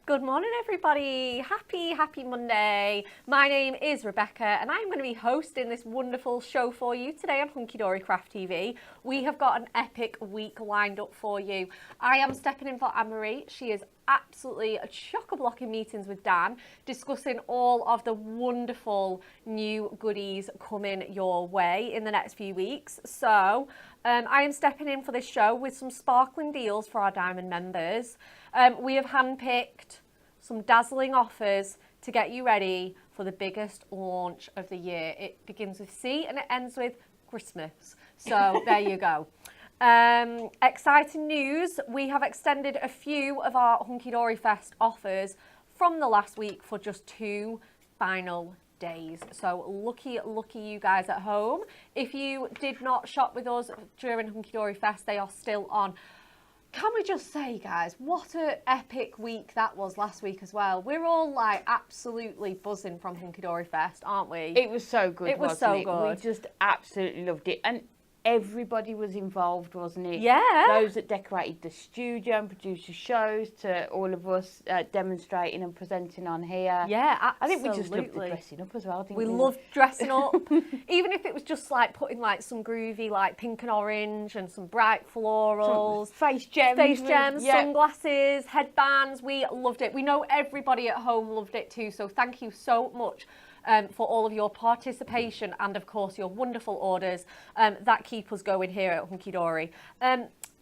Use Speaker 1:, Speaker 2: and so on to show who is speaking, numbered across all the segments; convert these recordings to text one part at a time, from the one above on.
Speaker 1: Good morning, everybody. Happy Monday. My name is Rebecca and I'm going to be hosting this wonderful show for you today on Hunky Dory Craft TV. We have got an epic week lined up for you. I am stepping in for Anne-Marie. She is absolutely chock-a-block in meetings with Dan, discussing all of the wonderful new goodies coming your way in the next few weeks. So I am stepping in for this show with some sparkling deals for our Diamond members. We have handpicked some dazzling offers to get you ready for the biggest launch of the year. It begins with C and it ends with Christmas. So there you go. Exciting news. We have extended a few of our Hunky Dory Fest offers from the last week for just 2 final days. So lucky you guys at home. If you did not shop with us during Hunky Dory Fest, they are still on. Can we just say, guys, what an epic week that was last week as well. We're all like absolutely buzzing from Hunky Dory Fest, aren't we?
Speaker 2: It was so good,
Speaker 1: It was so good.
Speaker 2: We just absolutely loved it. And everybody was involved, wasn't it?
Speaker 1: Yeah.
Speaker 2: Those that decorated the studio and produced the shows, to all of us demonstrating and presenting on here.
Speaker 1: Yeah, absolutely.
Speaker 2: I think we just loved the dressing up as well, didn't we?
Speaker 1: We loved dressing up. Even if it was just like putting like some groovy like pink and orange and some bright florals.
Speaker 2: Some face gems. Yeah.
Speaker 1: Sunglasses, headbands. We loved it. We know everybody at home loved it too. So thank you so much for all of your participation and of course your wonderful orders that keep us going here at Hunky Dory.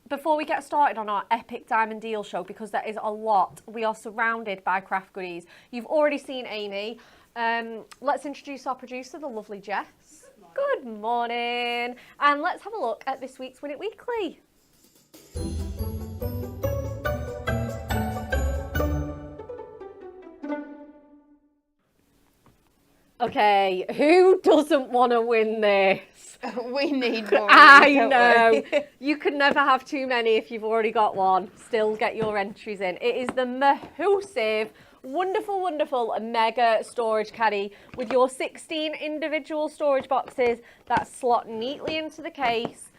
Speaker 1: Before we get started on our epic diamond deal show, because there is a lot, we are surrounded by craft goodies. You've already seen Amy. Let's introduce our producer, the lovely Jess. Good morning. And let's have a look at this week's Win It Weekly. Okay, who doesn't want to win this?
Speaker 2: We need more.
Speaker 1: I know. You could never have too many if you've already got one. Still get your entries in. It is the massive, wonderful mega storage caddy with your 16 individual storage boxes that slot neatly into the case.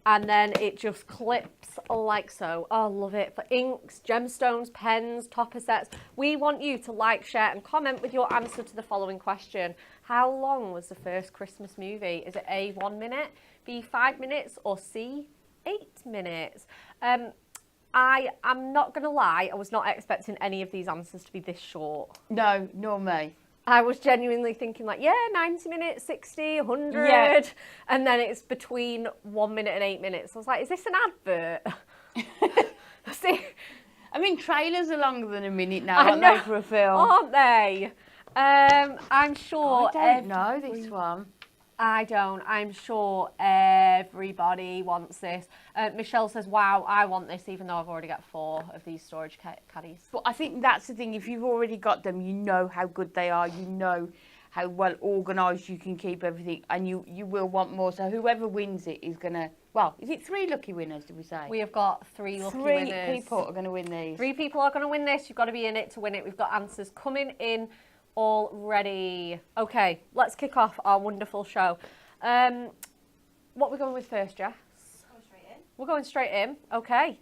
Speaker 1: And then it just clips like so. Oh, love it. For inks, gemstones, pens, topper sets. We want you to like, share and comment with your answer to the following question. How long was the first Christmas movie? Is it A, 1 minute, B, 5 minutes, or C, 8 minutes? I am not going to lie, I was not expecting any of these answers to be this short.
Speaker 2: No, nor me.
Speaker 1: I was genuinely thinking like, yeah, 90 minutes, 60, 100.
Speaker 2: Yeah.
Speaker 1: And then it's between 1 minute and 8 minutes. I was like, is this an advert? See?
Speaker 2: I mean, trailers are longer than a minute now, aren't they, for a film?
Speaker 1: Aren't they? I'm sure.
Speaker 2: I don't know this one.
Speaker 1: I don't. I'm sure everybody wants this. Michelle says, wow, I want this, even though I've already got 4 of these storage caddies.
Speaker 2: But I think that's the thing. If you've already got them, you know how good they are. You know how well organised you can keep everything. And you will want more. So whoever wins it is going to... Well, is it 3 lucky winners, did we say?
Speaker 1: We have got 3 lucky winners.
Speaker 2: 3 people are going to win these.
Speaker 1: 3 people are going to win this. You've got to be in it to win it. We've got answers coming in already. Okay, let's kick off our wonderful show. What are we going with first, Jess?
Speaker 3: Going straight in.
Speaker 1: We're going straight in. Okay.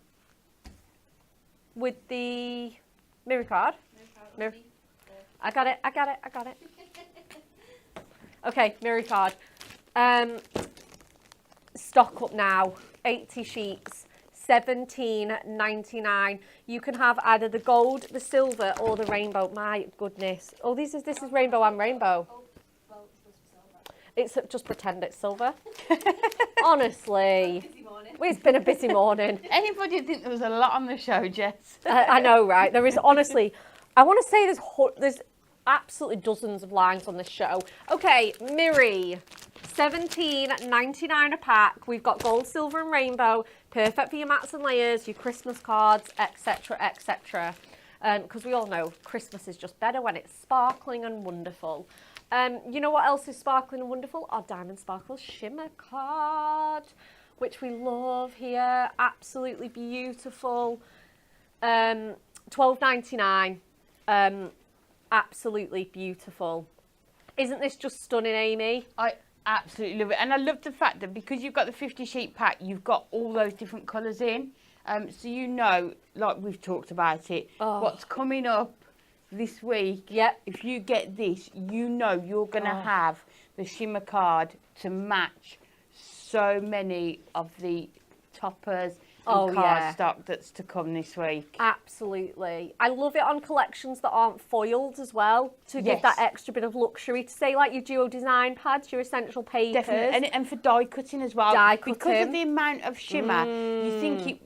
Speaker 1: With the mirror card. Mirror. I got it. Okay, mirror card. Stock up now. 80 sheets. $17.99. You can have either the gold, the silver, or the rainbow. My goodness. Oh, this is rainbow and rainbow.
Speaker 3: Oh, well, it's supposed to be silver.
Speaker 1: It's just pretend it's silver. Honestly.
Speaker 3: Busy morning.
Speaker 1: It's been a busy morning.
Speaker 2: Anybody think there was a lot on the show, Jess?
Speaker 1: I know, right? There is honestly, I want to say there's absolutely dozens of lines on this show. Okay, Miri. $17.99 a pack. We've got gold, silver and rainbow. Perfect for your mats and layers, your Christmas cards, etc, etc. Because we all know Christmas is just better when it's sparkling and wonderful. You know what else is sparkling and wonderful? Our Diamond Sparkle Shimmer card, which we love here. Absolutely beautiful. $12.99. Absolutely beautiful. Isn't this just stunning, Amy?
Speaker 2: I absolutely love it. And I love the fact that because you've got the 50 sheet pack, you've got all those different colours in. So you know, like we've talked about it, what's coming up this week.
Speaker 1: Yep.
Speaker 2: If you get this, you know you're going to have the shimmer card to match so many of the toppers and card stock that's to come this week.
Speaker 1: Absolutely. I love it on collections that aren't foiled as well, to give that extra bit of luxury, to say like your duo design pads, your essential papers.
Speaker 2: Definitely, and for die cutting as well.
Speaker 1: Die
Speaker 2: because
Speaker 1: cutting.
Speaker 2: of the amount of shimmer, you think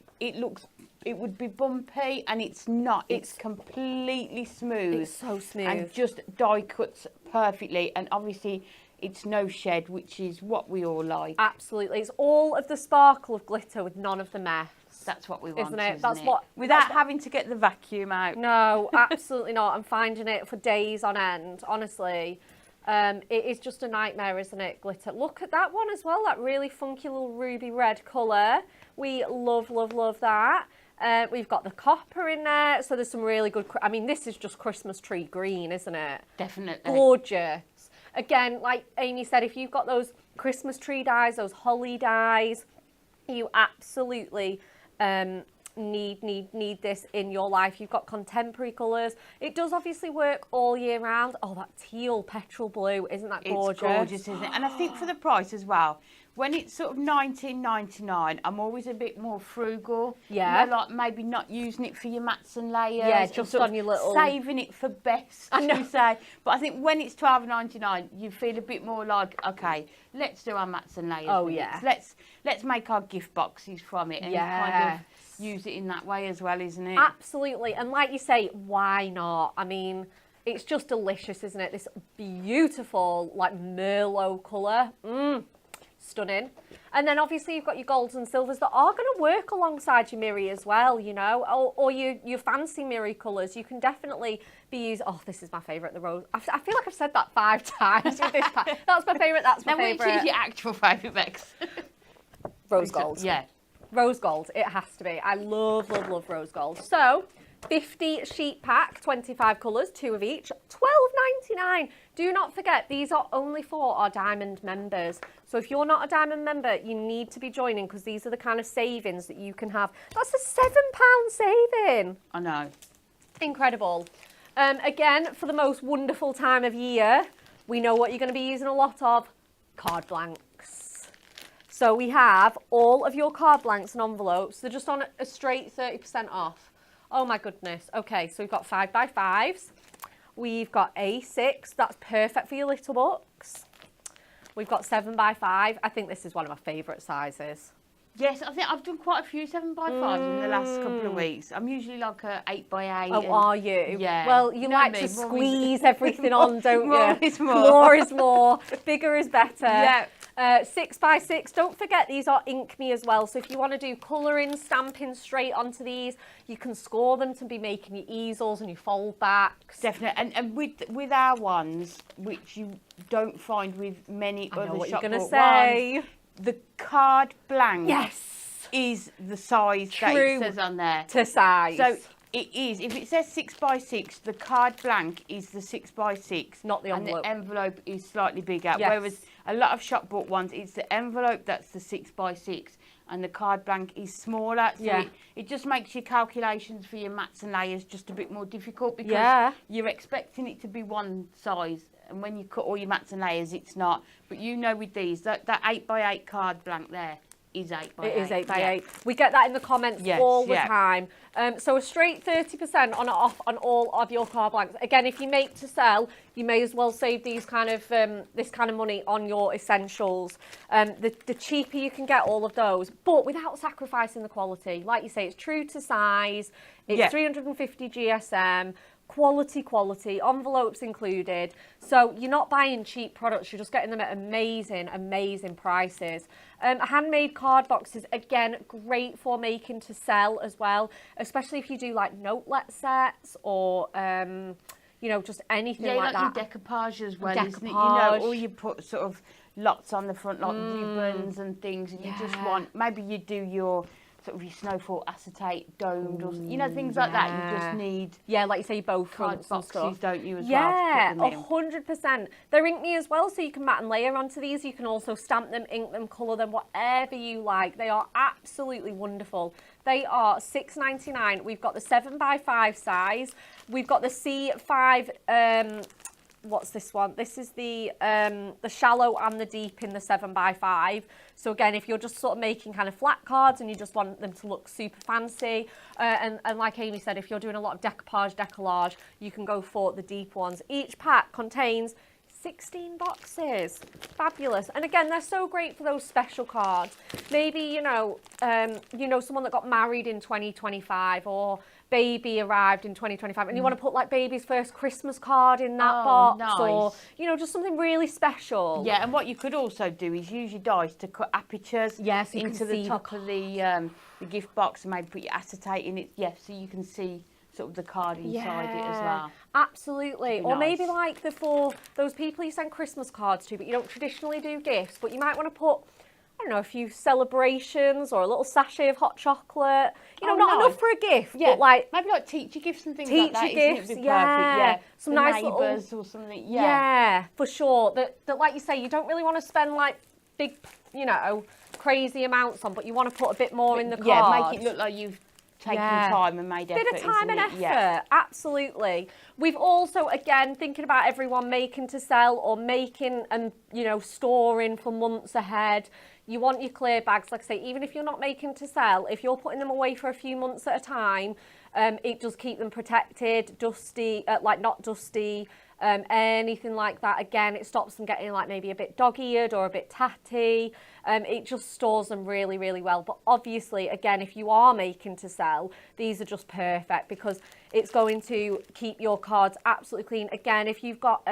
Speaker 2: it would be bumpy, and it's not. It's completely smooth.
Speaker 1: It's so smooth.
Speaker 2: And just die cuts perfectly, and obviously it's no shed, which is what we all like.
Speaker 1: Absolutely. It's all of the sparkle of glitter with none of the mess.
Speaker 2: That's what we want,
Speaker 1: isn't it?
Speaker 2: Without having to get the vacuum out.
Speaker 1: No, absolutely not. I'm finding it for days on end, honestly. It is just a nightmare, isn't it, glitter? Look at that one as well, that really funky little ruby red colour. We love, love, love that. We've got the copper in there, so there's some really good, I mean, this is just Christmas tree green, isn't it?
Speaker 2: Definitely.
Speaker 1: Gorgeous. Again, like Amy said, if you've got those Christmas tree dies, those holly dies, you absolutely need this in your life. You've got contemporary colours. It does obviously work all year round. Oh, that teal petrol blue, isn't that gorgeous?
Speaker 2: It's gorgeous, isn't it? And I think for the price as well, when it's sort of $19.99, I'm always a bit more frugal.
Speaker 1: Yeah.
Speaker 2: You know, like maybe not using it for your mats and layers.
Speaker 1: Yeah, just on your little...
Speaker 2: saving it for best,
Speaker 1: I know.
Speaker 2: you say. But I think when it's $12.99, you feel a bit more like, okay, let's do our mats and layers.
Speaker 1: Oh,
Speaker 2: with
Speaker 1: yeah.
Speaker 2: it. Let's make our gift boxes from it and kind of use it in that way as well, isn't it?
Speaker 1: Absolutely. And like you say, why not? I mean, it's just delicious, isn't it? This beautiful, like, Merlot colour. Stunning. And then obviously you've got your golds and silvers that are going to work alongside your mirror as well, you know, or your fancy mirror colours. You can definitely be used. Oh, this is my favourite, the rose. I feel like I've said that 5 times with this pack. That's my favourite, that's my favourite.
Speaker 2: Which is your actual favourite, Bex?
Speaker 1: Rose gold.
Speaker 2: Yeah.
Speaker 1: Rose gold, it has to be. I love, love, love rose gold. So, 50 sheet pack, 25 colours, 2 of each, $12.99. Do not forget, these are only for our Diamond members. So if you're not a Diamond member, you need to be joining, because these are the kind of savings that you can have. That's a £7 saving.
Speaker 2: I know.
Speaker 1: Incredible. Again, for the most wonderful time of year, we know what you're going to be using a lot of, card blanks. So we have all of your card blanks and envelopes. They're just on a straight 30% off. Oh my goodness. Okay, so we've got 5x5s. We've got A6. That's perfect for your little books. We've got 7x5. I think this is one of my favourite sizes.
Speaker 2: Yes, I think I've done quite a few 7x5s in the last couple of weeks. I'm usually like a 8x8.
Speaker 1: Oh, are you?
Speaker 2: Yeah.
Speaker 1: Well, you
Speaker 2: know
Speaker 1: like
Speaker 2: me,
Speaker 1: to
Speaker 2: more
Speaker 1: squeeze everything on, don't you?
Speaker 2: More is more.
Speaker 1: More is more. Bigger is better.
Speaker 2: Yeah.
Speaker 1: 6x6. Don't forget, these are Ink Me as well. So if you want to do colouring, stamping straight onto these, you can score them to be making your easels and your fold backs.
Speaker 2: Definitely. And with our ones, which you don't find with many other
Speaker 1: what
Speaker 2: shop
Speaker 1: you're going to
Speaker 2: bought
Speaker 1: say.
Speaker 2: ones, the card blank
Speaker 1: Yes.
Speaker 2: is the size that
Speaker 1: True
Speaker 2: it says on there.
Speaker 1: to size.
Speaker 2: So it is. If it says 6x6, the card blank is the 6x6.
Speaker 1: Not the envelope.
Speaker 2: And the envelope is slightly bigger.
Speaker 1: Yes.
Speaker 2: Whereas a lot of shop bought ones, it's the envelope that's the 6x6 and the card blank is smaller. So it just makes your calculations for your mats and layers just a bit more difficult, because you're expecting it to be one size. And when you cut all your mats and layers, it's not. But you know, with these, that 8x8 card blank there is 8x8.
Speaker 1: It is 8x8. We get that in the comments all the time. So a straight 30% on off on all of your card blanks. Again, if you make to sell, you may as well save these kind of this kind of money on your essentials. The cheaper you can get all of those, but without sacrificing the quality. Like you say, it's true to size. It's 350 GSM. Quality, envelopes included. So you're not buying cheap products, you're just getting them at amazing prices. Handmade card boxes, again, great for making to sell as well, especially if you do like notelet sets or you know, just anything like that.
Speaker 2: Your decoupage as well,
Speaker 1: Decoupage.
Speaker 2: isn't it? You know, or you put sort of lots on the front, like ribbons and things, and you just want, maybe you do your sort of your snowfall acetate domed, or you know, things like that. You just need
Speaker 1: like you say, both
Speaker 2: card
Speaker 1: fronts and
Speaker 2: boxes,
Speaker 1: stuff.
Speaker 2: don't you, as
Speaker 1: Yeah,
Speaker 2: well, to put them in?
Speaker 1: 100%. They're ink me as well, so you can matte and layer onto these. You can also stamp them, ink them, colour them, whatever you like. They are absolutely wonderful. They are $6.99. We've got the 7x5 size. We've got the C5. What's this one? This is the shallow and the deep in the 7x5. So again, if you're just sort of making kind of flat cards and you just want them to look super fancy, and like Amy said, if you're doing a lot of decoupage, decollage, you can go for the deep ones. Each pack contains 16 boxes. Fabulous. And again, they're so great for those special cards. Maybe, you know, someone that got married in 2025, or baby arrived in 2025, and you want to put like baby's first Christmas card in that box,
Speaker 2: nice.
Speaker 1: or, you know, just something really special.
Speaker 2: Yeah, and what you could also do is use your dice to cut apertures
Speaker 1: Yes, you
Speaker 2: into
Speaker 1: can see
Speaker 2: the top of the gift box, and maybe put your acetate in it. Yeah, so you can see sort of the card inside it as well.
Speaker 1: Absolutely. Or
Speaker 2: Nice.
Speaker 1: maybe like for those people you send Christmas cards to, but you don't traditionally do gifts, but you might want to put, I don't know, a few celebrations or a little sachet of hot chocolate. You know, not enough for a gift,
Speaker 2: Yeah,
Speaker 1: but like
Speaker 2: maybe like teacher gifts and things like that.
Speaker 1: teacher
Speaker 2: Isn't
Speaker 1: gifts,
Speaker 2: it? Be
Speaker 1: yeah.
Speaker 2: perfect. Yeah,
Speaker 1: Some
Speaker 2: the
Speaker 1: nice little-
Speaker 2: neighbours or something.
Speaker 1: yeah, for sure. That like you say, you don't really want to spend like big, you know, crazy amounts on, but you want to put a bit more in the card.
Speaker 2: Yeah, make it look like you've taken
Speaker 1: Yeah.
Speaker 2: time and made effort.
Speaker 1: Bit of time
Speaker 2: isn't
Speaker 1: and
Speaker 2: it?
Speaker 1: effort,
Speaker 2: Yeah.
Speaker 1: absolutely. We've also, again, thinking about everyone making to sell or making and, you know, storing for months ahead. You want your clear bags, like I say, even if you're not making to sell, if you're putting them away for a few months at a time, it does keep them protected, dusty, like not dusty, anything like that. Again, it stops them getting like maybe a bit dog-eared or a bit tatty. It just stores them really, really well. But obviously, again, if you are making to sell, these are just perfect because it's going to keep your cards absolutely clean. Again, if you've got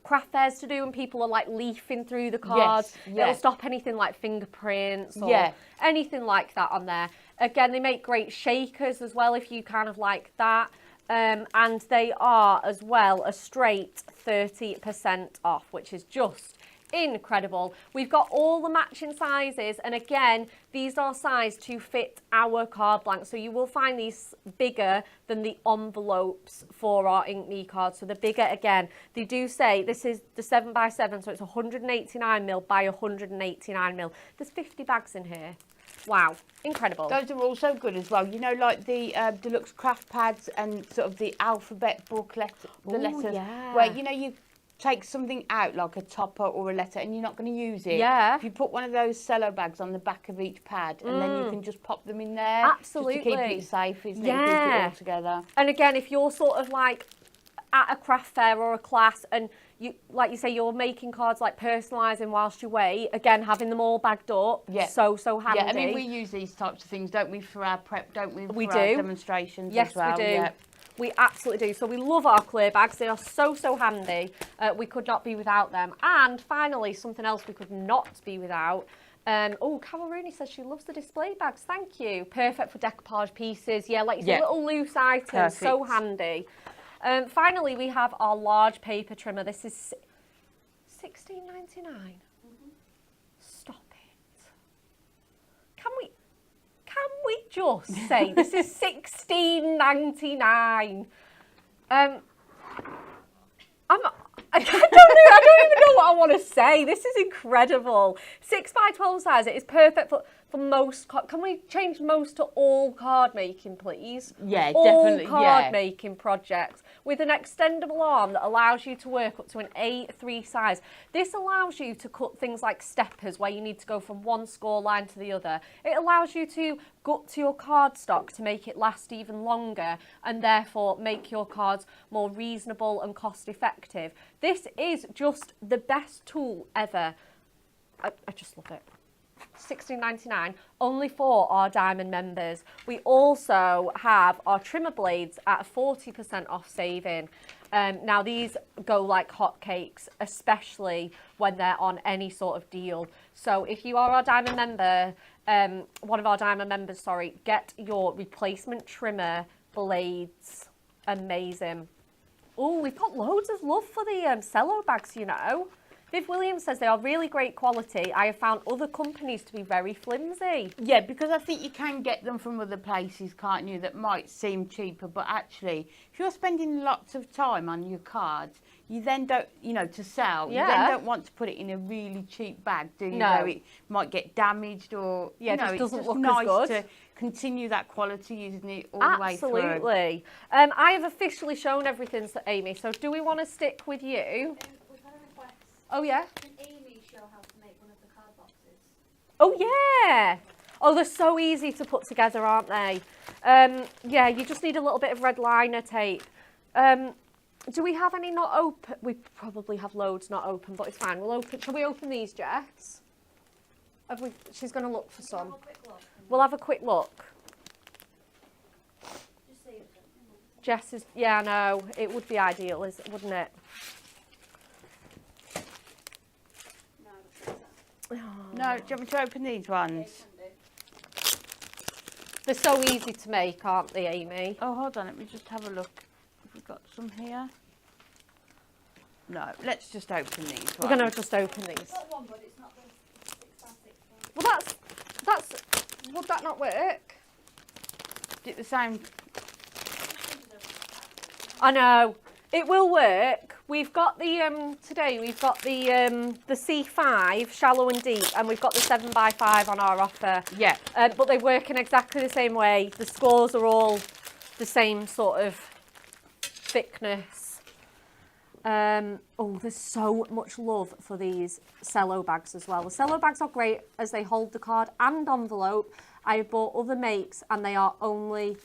Speaker 1: craft fairs to do and people are like leafing through the cards, it'll stop anything like fingerprints or anything like that on there. Again, they make great shakers as well if you kind of like that. And they are as well a straight 30% off, which is just incredible. We've got all the matching sizes, and again, these are sized to fit our card blank. So you will find these bigger than the envelopes for our Ink Me cards. So the bigger, again, they do say this is the 7x7, so it's 189mm by 189mm. There's 50 bags in here. Wow, incredible.
Speaker 2: Those are also good as well. You know, like the deluxe craft pads and sort of the alphabet book letters, where, you know, you take something out like a topper or a letter and you're not going to use it.
Speaker 1: Yeah.
Speaker 2: If you put one of those cello bags on the back of each pad and then you can just pop them in there.
Speaker 1: Absolutely.
Speaker 2: Just to keep it safe, isn't it? Keep it all together.
Speaker 1: And again, if you're sort of like at a craft fair or a class and you, like you say, you're making cards like personalising whilst you wait, again, having them all bagged up, so handy.
Speaker 2: Yeah, I mean, we use these types of things, don't we, for our prep, don't we?
Speaker 1: We
Speaker 2: for
Speaker 1: do.
Speaker 2: Our demonstrations
Speaker 1: Yes,
Speaker 2: as well.
Speaker 1: we do.
Speaker 2: Yeah.
Speaker 1: We absolutely do. So we love our clear bags. They are so handy. We could not be without them. And finally, something else we could not be without. Carol Rooney says she loves the display bags. Thank you. Perfect for decoupage pieces. Yeah, like you say, little loose items.
Speaker 2: Perfect.
Speaker 1: So handy. Finally, we have our large paper trimmer. This is $16.99. Stop it. Can we just say this is $16.99? I don't even know what I want to say. This is incredible. 6x12 size. It is perfect for most. Can we change most to all card making, please?
Speaker 2: Yeah,
Speaker 1: all
Speaker 2: definitely.
Speaker 1: Card making projects with an extendable arm that allows you to work up to an A3 size. This allows you to cut things like steppers where you need to go from one score line to the other. It allows you to gut to your cardstock to make it last even longer and therefore make your cards more reasonable and cost effective. This is just the best tool ever. I just love it. $16.99 only for our diamond members. We also have our trimmer blades at a 40% off saving. Now these go like hotcakes, especially when they're on any sort of deal. So if you are our diamond member, one of our diamond members, sorry, get your replacement trimmer blades. Amazing. Oh, we've got loads of love for the cello bags, you know. Viv Williams says they are really great quality. I have found other companies to be very flimsy.
Speaker 2: Yeah, because I think you can get them from other places, can't you, that might seem cheaper, but actually, if you're spending lots of time on your cards, you then don't, you know, to sell, you then don't want to put it in a really cheap bag, do you?
Speaker 1: No.
Speaker 2: Where it might get damaged or,
Speaker 1: Yeah,
Speaker 2: you know,
Speaker 1: it just doesn't
Speaker 2: it's
Speaker 1: look
Speaker 2: just
Speaker 1: as
Speaker 2: nice
Speaker 1: good.
Speaker 2: to continue that quality, isn't it, all the way through.
Speaker 1: Absolutely. I have officially shown everything to Amy, so do we want to stick with you?
Speaker 3: We've had a request.
Speaker 1: Oh, yeah?
Speaker 3: Can Amy show how to make one of the card boxes?
Speaker 1: Oh, yeah. Oh, they're so easy to put together, aren't they? Yeah, you just need a little bit of red liner tape. Do we have any not open? We probably have loads not open, but it's fine. We'll open. Can we open these, Jess? Have we? She's going to look for
Speaker 3: Have
Speaker 1: some.
Speaker 3: a quick look.
Speaker 1: We'll have a quick look.
Speaker 3: Just see it.
Speaker 1: Jess is. Yeah, I know. It would be ideal, wouldn't it?
Speaker 3: No, I don't think so.
Speaker 2: No, do you want me to open these
Speaker 3: Yeah, you
Speaker 2: ones?
Speaker 3: can do.
Speaker 1: They're so easy to make, aren't they, Amy?
Speaker 2: Oh, hold on, let me just have a look. Have we got some here? No, let's just open these
Speaker 1: We're going to
Speaker 2: ones.
Speaker 1: just open
Speaker 3: We've
Speaker 1: these.
Speaker 3: got one, but it's not the 6x6 one.
Speaker 1: Well, that's. Would that not work?
Speaker 2: Is it the same?
Speaker 1: I know. It will work. We've got the today. We've got the C5 shallow and deep, and we've got the 7x5 on our offer.
Speaker 2: Yeah.
Speaker 1: But they work in exactly the same way. The scores are all the same sort of thickness. Oh, there's so much love for these cello bags as well. The cello bags are great as they hold the card and envelope. I have bought other makes, and they are only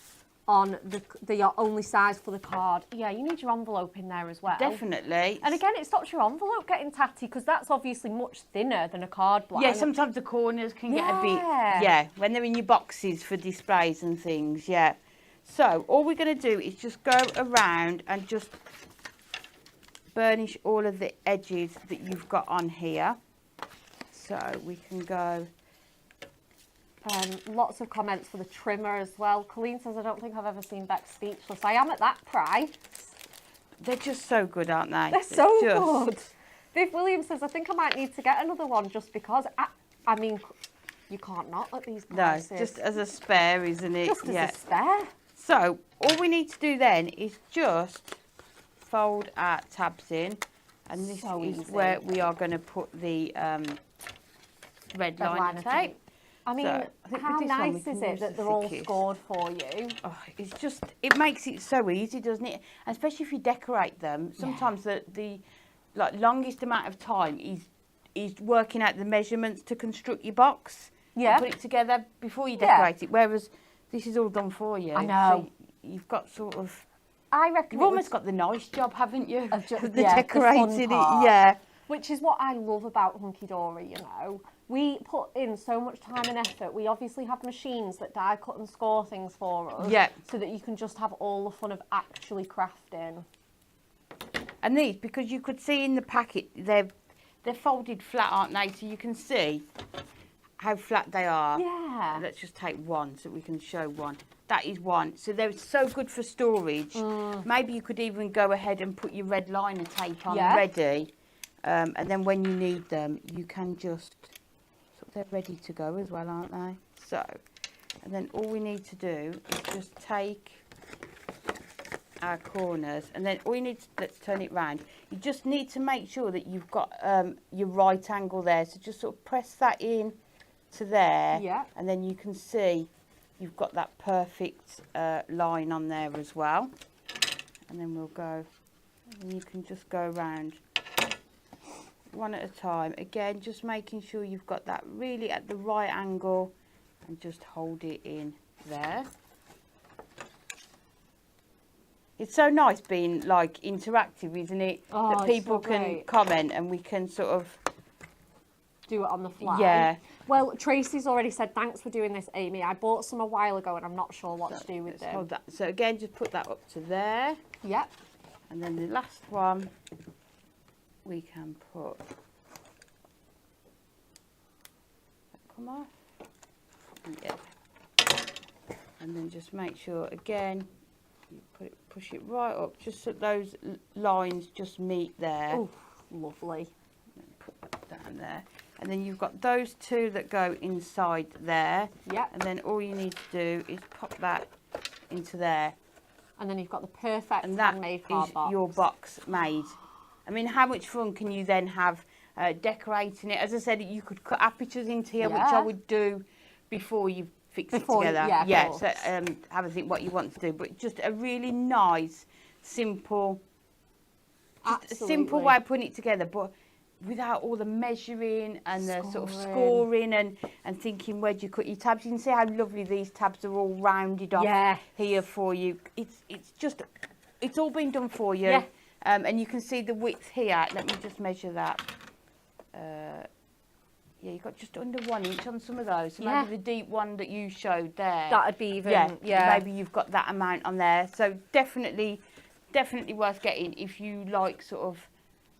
Speaker 1: sized for the card. Yeah, you need your envelope in there as well.
Speaker 2: Definitely.
Speaker 1: And again, it stops your envelope getting tatty because that's obviously much thinner than a card block.
Speaker 2: Yeah, sometimes the corners can get a bit,
Speaker 1: Yeah.
Speaker 2: yeah, when they're in your boxes for displays and things, yeah. So all we're going to do is just go around and just burnish all of the edges that you've got on here. So we can go...
Speaker 1: Lots of comments for the trimmer as well. Colleen says, I don't think I've ever seen Beck speechless. I am at that price.
Speaker 2: They're just so good, aren't they?
Speaker 1: They're so
Speaker 2: just...
Speaker 1: good. Viv Williams says, I think I might need to get another one just because. I mean, you can't not at these
Speaker 2: No,
Speaker 1: prices.
Speaker 2: just as a spare, isn't it?
Speaker 1: Just as a spare.
Speaker 2: So all we need to do then is just fold our tabs in, and this
Speaker 1: So
Speaker 2: is
Speaker 1: easy.
Speaker 2: where we are going to put the red liner tape.
Speaker 1: I mean,
Speaker 2: So, I think
Speaker 1: how
Speaker 2: with this one we
Speaker 1: nice
Speaker 2: can
Speaker 1: is it
Speaker 2: use
Speaker 1: that
Speaker 2: the
Speaker 1: they're all
Speaker 2: thickest.
Speaker 1: scored for you?
Speaker 2: Oh, it's just, it makes it so easy, doesn't it? And especially if you decorate them. Sometimes the like longest amount of time is working out the measurements to construct your box.
Speaker 1: Yeah.
Speaker 2: And put it together before you
Speaker 1: Yeah.
Speaker 2: decorate it. Whereas this is all done for you.
Speaker 1: I know.
Speaker 2: So you've got sort of,
Speaker 1: I reckon
Speaker 2: you've almost got the nice job, haven't you?
Speaker 1: Of ju-
Speaker 2: the
Speaker 1: yeah, the fun
Speaker 2: decorating it,
Speaker 1: part.
Speaker 2: yeah.
Speaker 1: Which is what I love about Hunky Dory, you know. We put in so much time and effort. We obviously have machines that die, cut and score things for us.
Speaker 2: Yeah.
Speaker 1: So that you can just have all the fun of actually crafting.
Speaker 2: And these, because you could see in the packet, they're folded flat, aren't they? So you can see how flat they are.
Speaker 1: Yeah.
Speaker 2: Let's just take one so we can show one. That is one. So they're so good for storage. Maybe you could even go ahead and put your red liner tape on
Speaker 1: Yeah.
Speaker 2: ready. And then when you need them, you can just... They're ready to go as well, aren't they? So, and then all we need to do is just take our corners, and then all you need to, let's turn it round. You just need to make sure that you've got your right angle there. So just sort of press that in to there,
Speaker 1: Yeah.
Speaker 2: and then you can see you've got that perfect line on there as well. And then we'll go, and you can just go around one at a time. Again, just making sure you've got that really at the right angle, and just hold it in there. It's so nice being like interactive, isn't it?
Speaker 1: Oh,
Speaker 2: that
Speaker 1: it's
Speaker 2: people
Speaker 1: so
Speaker 2: can
Speaker 1: great.
Speaker 2: comment and we can sort of...
Speaker 1: Do it on the fly.
Speaker 2: Yeah.
Speaker 1: Well, Tracy's already said, thanks for doing this, Amy. I bought some a while ago and I'm not sure what to do with
Speaker 2: Let's
Speaker 1: them.
Speaker 2: hold that. So again, just put that up to there.
Speaker 1: Yep.
Speaker 2: And then the last one, we can put... Come off. Yeah. And then just make sure, again, you push it right up, just so those lines just meet there.
Speaker 1: Oh, lovely.
Speaker 2: and there. And then you've got those two that go inside there.
Speaker 1: Yep.
Speaker 2: And then all you need to do is pop that into there.
Speaker 1: And then you've got the perfect
Speaker 2: And that
Speaker 1: handmade card
Speaker 2: is
Speaker 1: box.
Speaker 2: your box made. I mean, how much fun can you then have decorating it? As I said, you could cut apertures into here, which I
Speaker 1: Yeah.
Speaker 2: would do before you fix
Speaker 1: Before
Speaker 2: it
Speaker 1: you-
Speaker 2: together.
Speaker 1: yeah, of
Speaker 2: So
Speaker 1: course.
Speaker 2: have a think what you want to do. But just a really nice, simple, just a simple
Speaker 1: Absolutely.
Speaker 2: way of putting it together, but without all the measuring and the sort of
Speaker 1: Scoring.
Speaker 2: scoring and thinking where do you cut your tabs. You can see how lovely these tabs are all rounded off
Speaker 1: Yes.
Speaker 2: here for you. It's all been done for you.
Speaker 1: Yeah.
Speaker 2: And you can see the width here. Let me just measure that. Yeah, you've got just under 1 inch on some of those. So
Speaker 1: Yeah.
Speaker 2: maybe the deep one that you showed there.
Speaker 1: That'd be even, yeah.
Speaker 2: Maybe you've got that amount on there. So definitely worth getting if you like sort of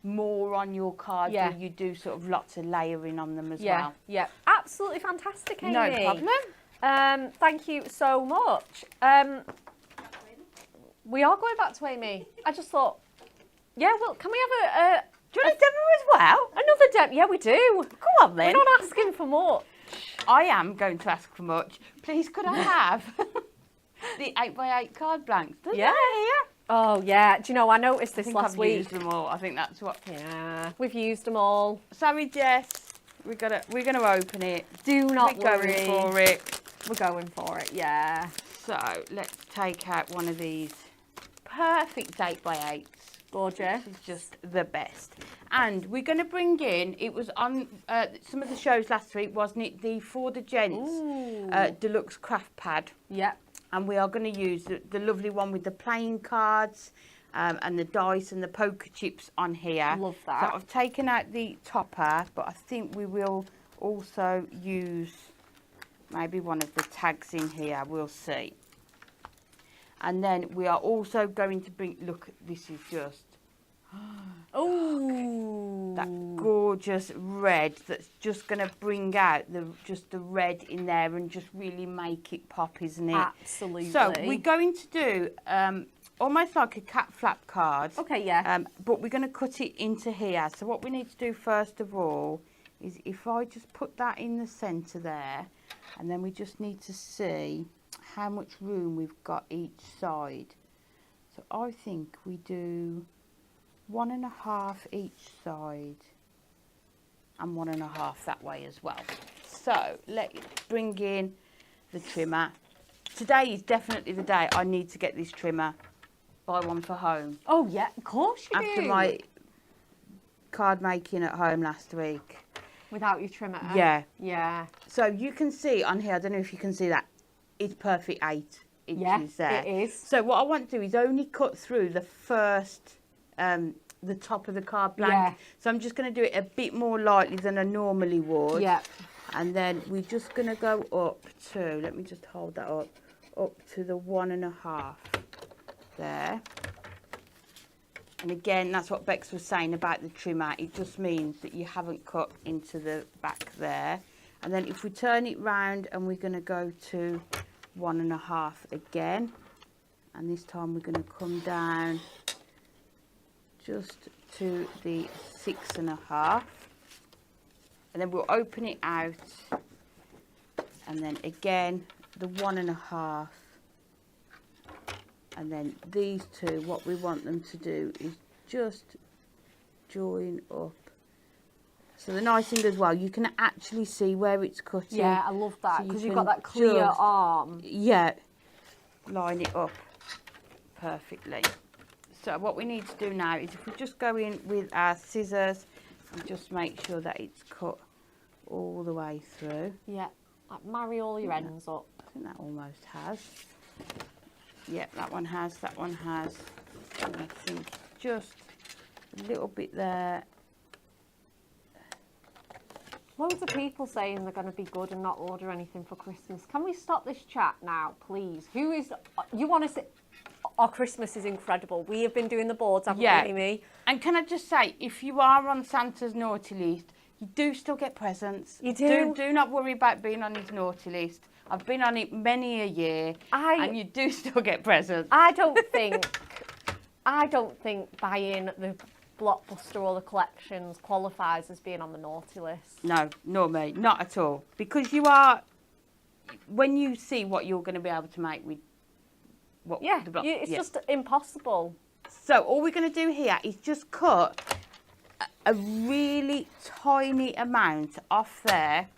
Speaker 2: more on your cards.
Speaker 1: Yeah.
Speaker 2: Or you do sort of lots of layering on them as
Speaker 1: Yeah,
Speaker 2: well.
Speaker 1: yeah. Absolutely fantastic, Amy.
Speaker 2: No problem.
Speaker 1: Thank you so much. We are going back to Amy. I just thought, yeah, well, can we have
Speaker 2: Do you want a demo as well?
Speaker 1: another demo? Yeah, we do.
Speaker 2: Go on then.
Speaker 1: We're not asking for much.
Speaker 2: I am going to ask for much. Please, could I have the 8x8 card blanks? Does
Speaker 1: Yeah.
Speaker 2: that here?
Speaker 1: Oh, yeah. Do you know, I noticed
Speaker 2: I
Speaker 1: this
Speaker 2: think
Speaker 1: last
Speaker 2: I've
Speaker 1: week.
Speaker 2: used them all. I think that's what.
Speaker 1: Yeah, we've used them all.
Speaker 2: Sorry, Jess. We're gonna open it.
Speaker 1: Do not
Speaker 2: We're
Speaker 1: worry.
Speaker 2: going for it.
Speaker 1: We're going for it, yeah.
Speaker 2: So let's take out one of these perfect 8x8s.
Speaker 1: Gorgeous.
Speaker 2: This is just the best. And we're going to bring in, it was on some of the shows last week, wasn't it? The For the Gents
Speaker 1: Ooh.
Speaker 2: Deluxe Craft Pad.
Speaker 1: Yep.
Speaker 2: And we are going to use the lovely one with the playing cards and the dice and the poker chips on here.
Speaker 1: Love
Speaker 2: So
Speaker 1: that.
Speaker 2: I've taken out the topper, but I think we will also use maybe one of the tags in here. We'll see. And then we are also going to bring, look, this is just
Speaker 1: Oh.
Speaker 2: that gorgeous red that's just going to bring out the red in there and just really make it pop, isn't it?
Speaker 1: Absolutely.
Speaker 2: So we're going to do almost like a cat flap card.
Speaker 1: Okay, yeah.
Speaker 2: But we're going to cut it into here. So what we need to do first of all is if I just put that in the centre there, and then we just need to see how much room we've got each side. So I think we do 1.5 each side and 1.5 that way as well. So let's bring in the trimmer. Today is definitely the day I need to get this trimmer. Buy one for home.
Speaker 1: Oh, yeah, of course you
Speaker 2: After
Speaker 1: do.
Speaker 2: my card making at home last week.
Speaker 1: Without your trimmer.
Speaker 2: Yeah.
Speaker 1: Yeah.
Speaker 2: So you can see on here, I don't know if you can see that, it's perfect 8 inches
Speaker 1: Yeah,
Speaker 2: there.
Speaker 1: it is.
Speaker 2: So what I want to do is only cut through the first, the top of the card blank.
Speaker 1: Yeah.
Speaker 2: So I'm just going to do it a bit more lightly than I normally would.
Speaker 1: Yeah.
Speaker 2: And then we're just going to go up to, let me just hold that up to the 1.5 there. And again, that's what Bex was saying about the trimmer. It just means that you haven't cut into the back there. And then if we turn it round and we're going to go to 1.5 again. And this time we're going to come down just to the 6.5. And then we'll open it out. And then again, the 1.5. And then these two, what we want them to do is just join up. So the nice thing as well, you can actually see where it's cutting.
Speaker 1: Yeah, I love that
Speaker 2: So you
Speaker 1: because you've
Speaker 2: can
Speaker 1: got that clear
Speaker 2: just-
Speaker 1: arm.
Speaker 2: Yeah, line it up perfectly. So what we need to do now is if we just go in with our scissors and just make sure that it's cut all the way through.
Speaker 1: Yeah, like marry all your ends up.
Speaker 2: I think that almost has. Yep, that one has, that one has. And I think just a little bit there.
Speaker 1: Loads of people saying they're going to be good and not order anything for Christmas. Can we stop this chat now, please? Who is... You want to say... Our Christmas is incredible. We have been doing the boards, haven't we, Amy?
Speaker 2: And can I just say, if you are on Santa's naughty list, you do still get presents.
Speaker 1: You do?
Speaker 2: Do not worry about being on his naughty list. I've been on it many a year, and you do still get presents.
Speaker 1: I don't think buying the Blockbuster or the collections qualifies as being on the naughty list.
Speaker 2: No, nor me, not at all. Because you are, when you see what you're going to be able to make with what
Speaker 1: Yeah,
Speaker 2: the block,
Speaker 1: it's just impossible.
Speaker 2: So all we're going to do here is just cut a really tiny amount off there,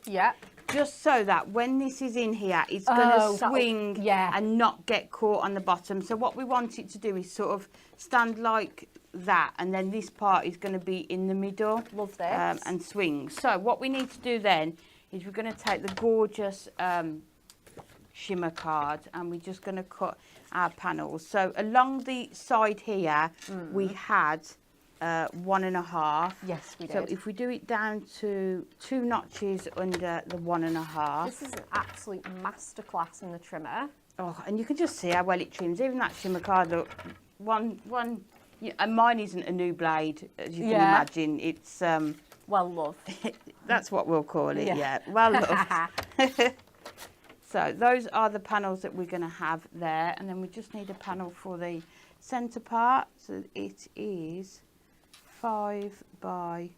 Speaker 1: Yeah.
Speaker 2: just so that when this is in here, it's going to swing
Speaker 1: yeah.
Speaker 2: and not get caught on the bottom. So what we want it to do is sort of stand like that, and then this part is going to be in the middle.
Speaker 1: Love this.
Speaker 2: And swing. So what we need to do then is we're going to take the gorgeous shimmer card, and we're just going to cut our panels. So along the side here, we had 1.5.
Speaker 1: Yes, we did.
Speaker 2: So if we do it down to 2 notches under the 1.5.
Speaker 1: This is an absolute masterclass in the trimmer.
Speaker 2: Oh, and you can just see how well it trims. Even that shimmer card, look, one. Yeah, and mine isn't a new blade, as you can imagine. It's
Speaker 1: well loved.
Speaker 2: That's what we'll call it. Yeah, well loved. So those are the panels that we're going to have there, and then we just need a panel for the centre part. So it is 5 by.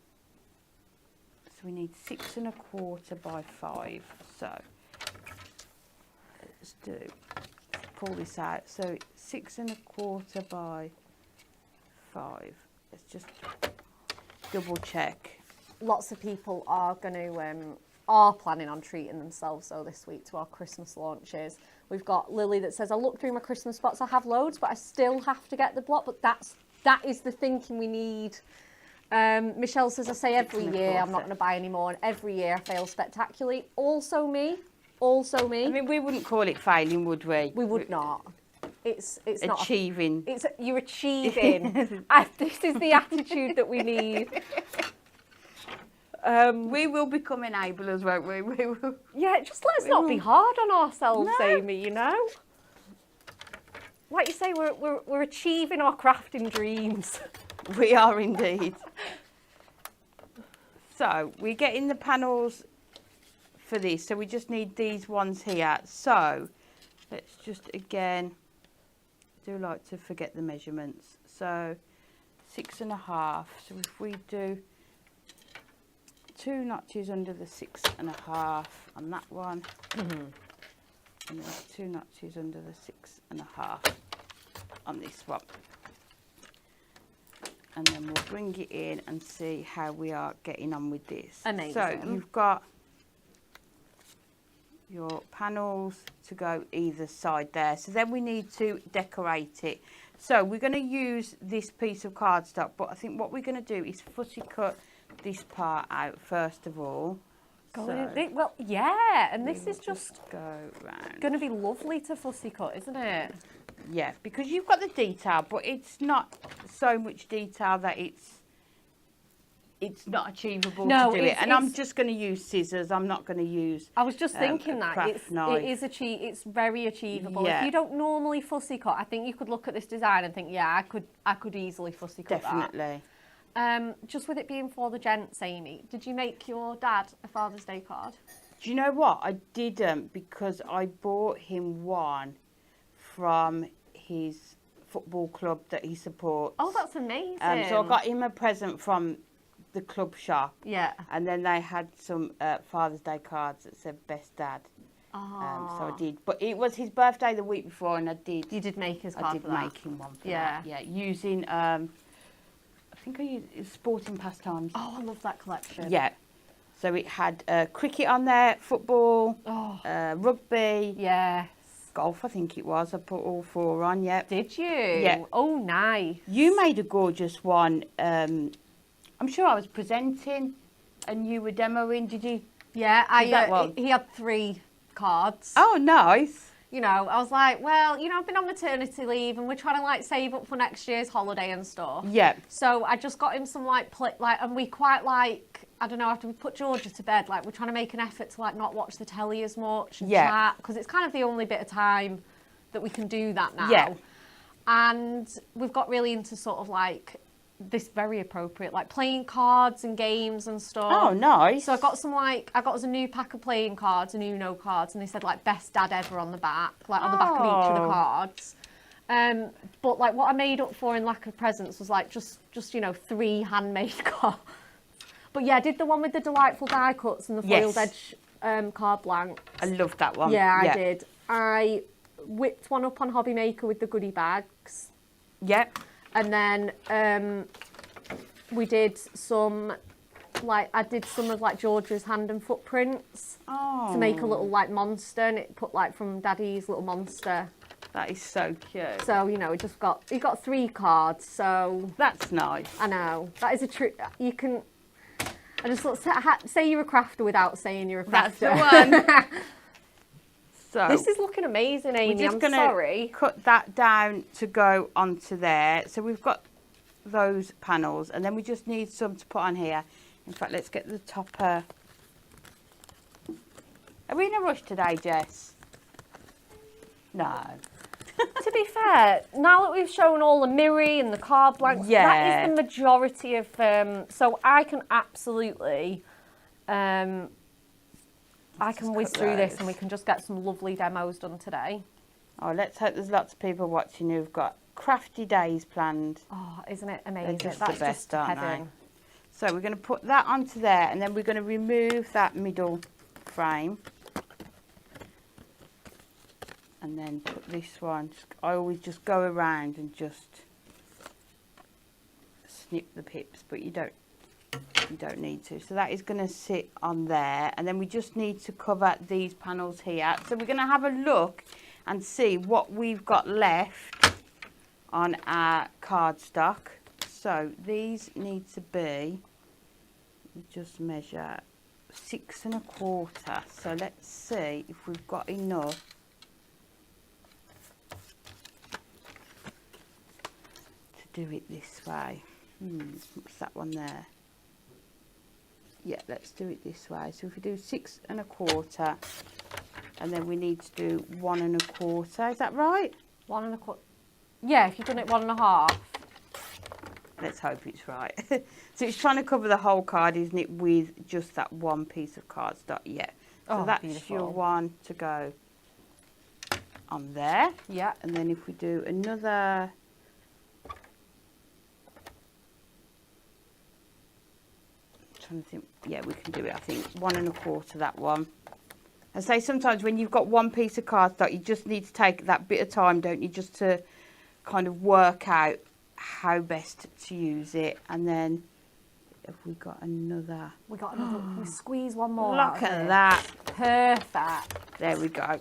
Speaker 2: So we need 6 1/4 by 5. So let's pull this out. So 6 1/4 by 5. Let's just double check.
Speaker 1: Lots of people are going to are planning on treating themselves though this week to our Christmas launches. We've got Lily that says, I look through my Christmas spots, I have loads, but I still have to get the block. But that is the thinking we need. Michelle says, I say every year I'm not going to buy any more, and every year I fail spectacularly. Also me. I
Speaker 2: mean, we wouldn't call it failing, would we?
Speaker 1: We would not. It's not
Speaker 2: achieving.
Speaker 1: You're achieving. This is the attitude that we need.
Speaker 2: We will become enablers, won't we? We will.
Speaker 1: Yeah, just let's not be hard on ourselves,
Speaker 2: No.
Speaker 1: Amy. You know, like you say, we're achieving our crafting dreams.
Speaker 2: We are indeed. So we're getting the panels for this. So we just need these ones here. So let's just again do like to forget the measurements. So 6 1/2. So if we do 2 notches under the 6 1/2 on that one, and then 2 notches under the 6 1/2 on this one, and then we'll bring it in and see how we are getting on with this.
Speaker 1: Amazing.
Speaker 2: So you've got your panels to go either side there. So then we need to decorate it. So we're going to use this piece of cardstock, but I think what we're going to do is footy cut this part out first of all.
Speaker 1: Well, yeah, and this is just
Speaker 2: go round.
Speaker 1: going to be lovely to fussy cut, isn't it?
Speaker 2: Yeah, because you've got the detail, but it's not so much detail that it's not achievable to do it. And I'm just going to use scissors. I'm not going to use.
Speaker 1: I was just thinking that it's very achievable.
Speaker 2: Yeah.
Speaker 1: If you don't normally fussy cut, I think you could look at this design and think, yeah, I could easily fussy cut
Speaker 2: Definitely.
Speaker 1: that. Just with it being for the gents, Amy, did you make your dad a Father's Day card?
Speaker 2: Do you know what? I didn't, because I bought him one from his football club that he supports.
Speaker 1: Oh, that's amazing.
Speaker 2: So I got him a present from the club shop.
Speaker 1: Yeah.
Speaker 2: And then they had some Father's Day cards that said Best Dad.
Speaker 1: Oh.
Speaker 2: So I did. But it was his birthday the week before, and
Speaker 1: You did make his card
Speaker 2: I did
Speaker 1: for that?
Speaker 2: make him one for that. Yeah, using, I think I used Sporting Pastimes.
Speaker 1: Oh, I love that collection.
Speaker 2: Yeah. So it had cricket on there, football, rugby.
Speaker 1: Yes.
Speaker 2: Golf, I think it was. I put all 4 on, yeah.
Speaker 1: Did you?
Speaker 2: Yeah.
Speaker 1: Oh, nice.
Speaker 2: You made a gorgeous one. I'm sure I was presenting and you were demoing, did you?
Speaker 1: Yeah,
Speaker 2: that one?
Speaker 1: he had 3 cards.
Speaker 2: Oh, nice.
Speaker 1: You know, I was like, well, you know, I've been on maternity leave and we're trying to like save up for next year's holiday and stuff.
Speaker 2: Yeah.
Speaker 1: So I just got him some and we quite like, I don't know, after we put Georgia to bed, like we're trying to make an effort to like not watch the telly as much and chat, because it's kind of the only bit of time that we can do that now.
Speaker 2: Yeah.
Speaker 1: And we've got really into sort of like this very appropriate, like playing cards and games and stuff.
Speaker 2: Oh, nice.
Speaker 1: So I got us a new pack of playing cards and Uno cards, and they said like best dad ever on the back, like on the back of each of the cards. But like what I made up for in lack of presents was like just 3 handmade cards. But yeah, I did the one with the delightful die cuts and the foiled edge card blanks.
Speaker 2: I love that one.
Speaker 1: Yeah, I did. I whipped one up on Hobby Maker with the goodie bags.
Speaker 2: Yep.
Speaker 1: And then we did some, I did some of like Georgia's hand and footprints to make a little like monster, and it put like from Daddy's little monster.
Speaker 2: That is so cute.
Speaker 1: So, you got 3 cards, so.
Speaker 2: That's nice.
Speaker 1: I know. That is a trick. You can, I just say you're a crafter without saying you're a crafter.
Speaker 2: That's the one. So
Speaker 1: this is looking amazing, Amy.
Speaker 2: We're just
Speaker 1: I'm
Speaker 2: gonna
Speaker 1: sorry.
Speaker 2: cut that down to go onto there. So we've got those panels, and then we just need some to put on here. In fact, let's get the topper. Are we in a rush today, Jess? No.
Speaker 1: To be fair, now that we've shown all the mirror and the card blanks, that is the majority of so I can absolutely I can whiz through this and we can just get some lovely demos done today.
Speaker 2: Oh, let's hope there's lots of people watching who've got crafty days planned.
Speaker 1: Oh, isn't it amazing?
Speaker 2: They're just
Speaker 1: That's
Speaker 2: the best,
Speaker 1: just
Speaker 2: aren't
Speaker 1: heaven.
Speaker 2: they? So we're going to put that onto there, and then we're going to remove that middle frame. And then put this one. I always just go around and just snip the pips, but you don't need to. So that is going to sit on there, and then we just need to cover these panels here. So we're going to have a look and see what we've got left on our cardstock. So these need to be, just measure 6 1/4. So let's see if we've got enough. Do it this way. What's that one there? Yeah, let's do it this way. So if we do 6 1/4, and then we need to do 1 1/4. Is that right?
Speaker 1: 1 1/4. Yeah, if you've done it 1 1/2.
Speaker 2: Let's hope it's right. So it's trying to cover the whole card, isn't it, with just that one piece of cardstock? Yeah. So that's
Speaker 1: beautiful.
Speaker 2: your one to go on there.
Speaker 1: Yeah.
Speaker 2: And then if we do another. Trying to think, yeah, we can do it. I think 1 1/4, that one. I say sometimes when you've got one piece of cardstock, you just need to take that bit of time, don't you, just to kind of work out how best to use it. And then have we got another?
Speaker 1: We got another. We squeeze one more.
Speaker 2: Look at that.
Speaker 1: Perfect.
Speaker 2: There we go.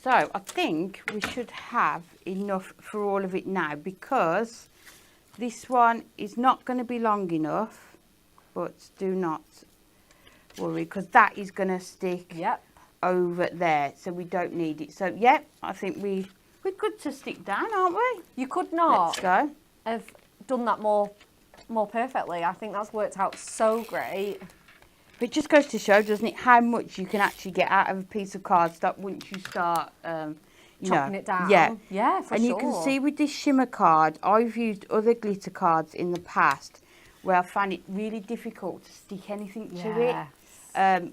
Speaker 2: So I think we should have enough for all of it now, because this one is not going to be long enough. But do not worry, because that is going to stick over there, so we don't need it. So, yeah, I think we're good to stick down, aren't we?
Speaker 1: You could not
Speaker 2: Let's go.
Speaker 1: have done that more perfectly. I think that's worked out so great.
Speaker 2: But it just goes to show, doesn't it, how much you can actually get out of a piece of cardstock once you start
Speaker 1: chopping it down.
Speaker 2: Yeah,
Speaker 1: yeah, for
Speaker 2: and
Speaker 1: sure.
Speaker 2: you can see with this shimmer card, I've used other glitter cards in the past where I find it really difficult to stick anything to it.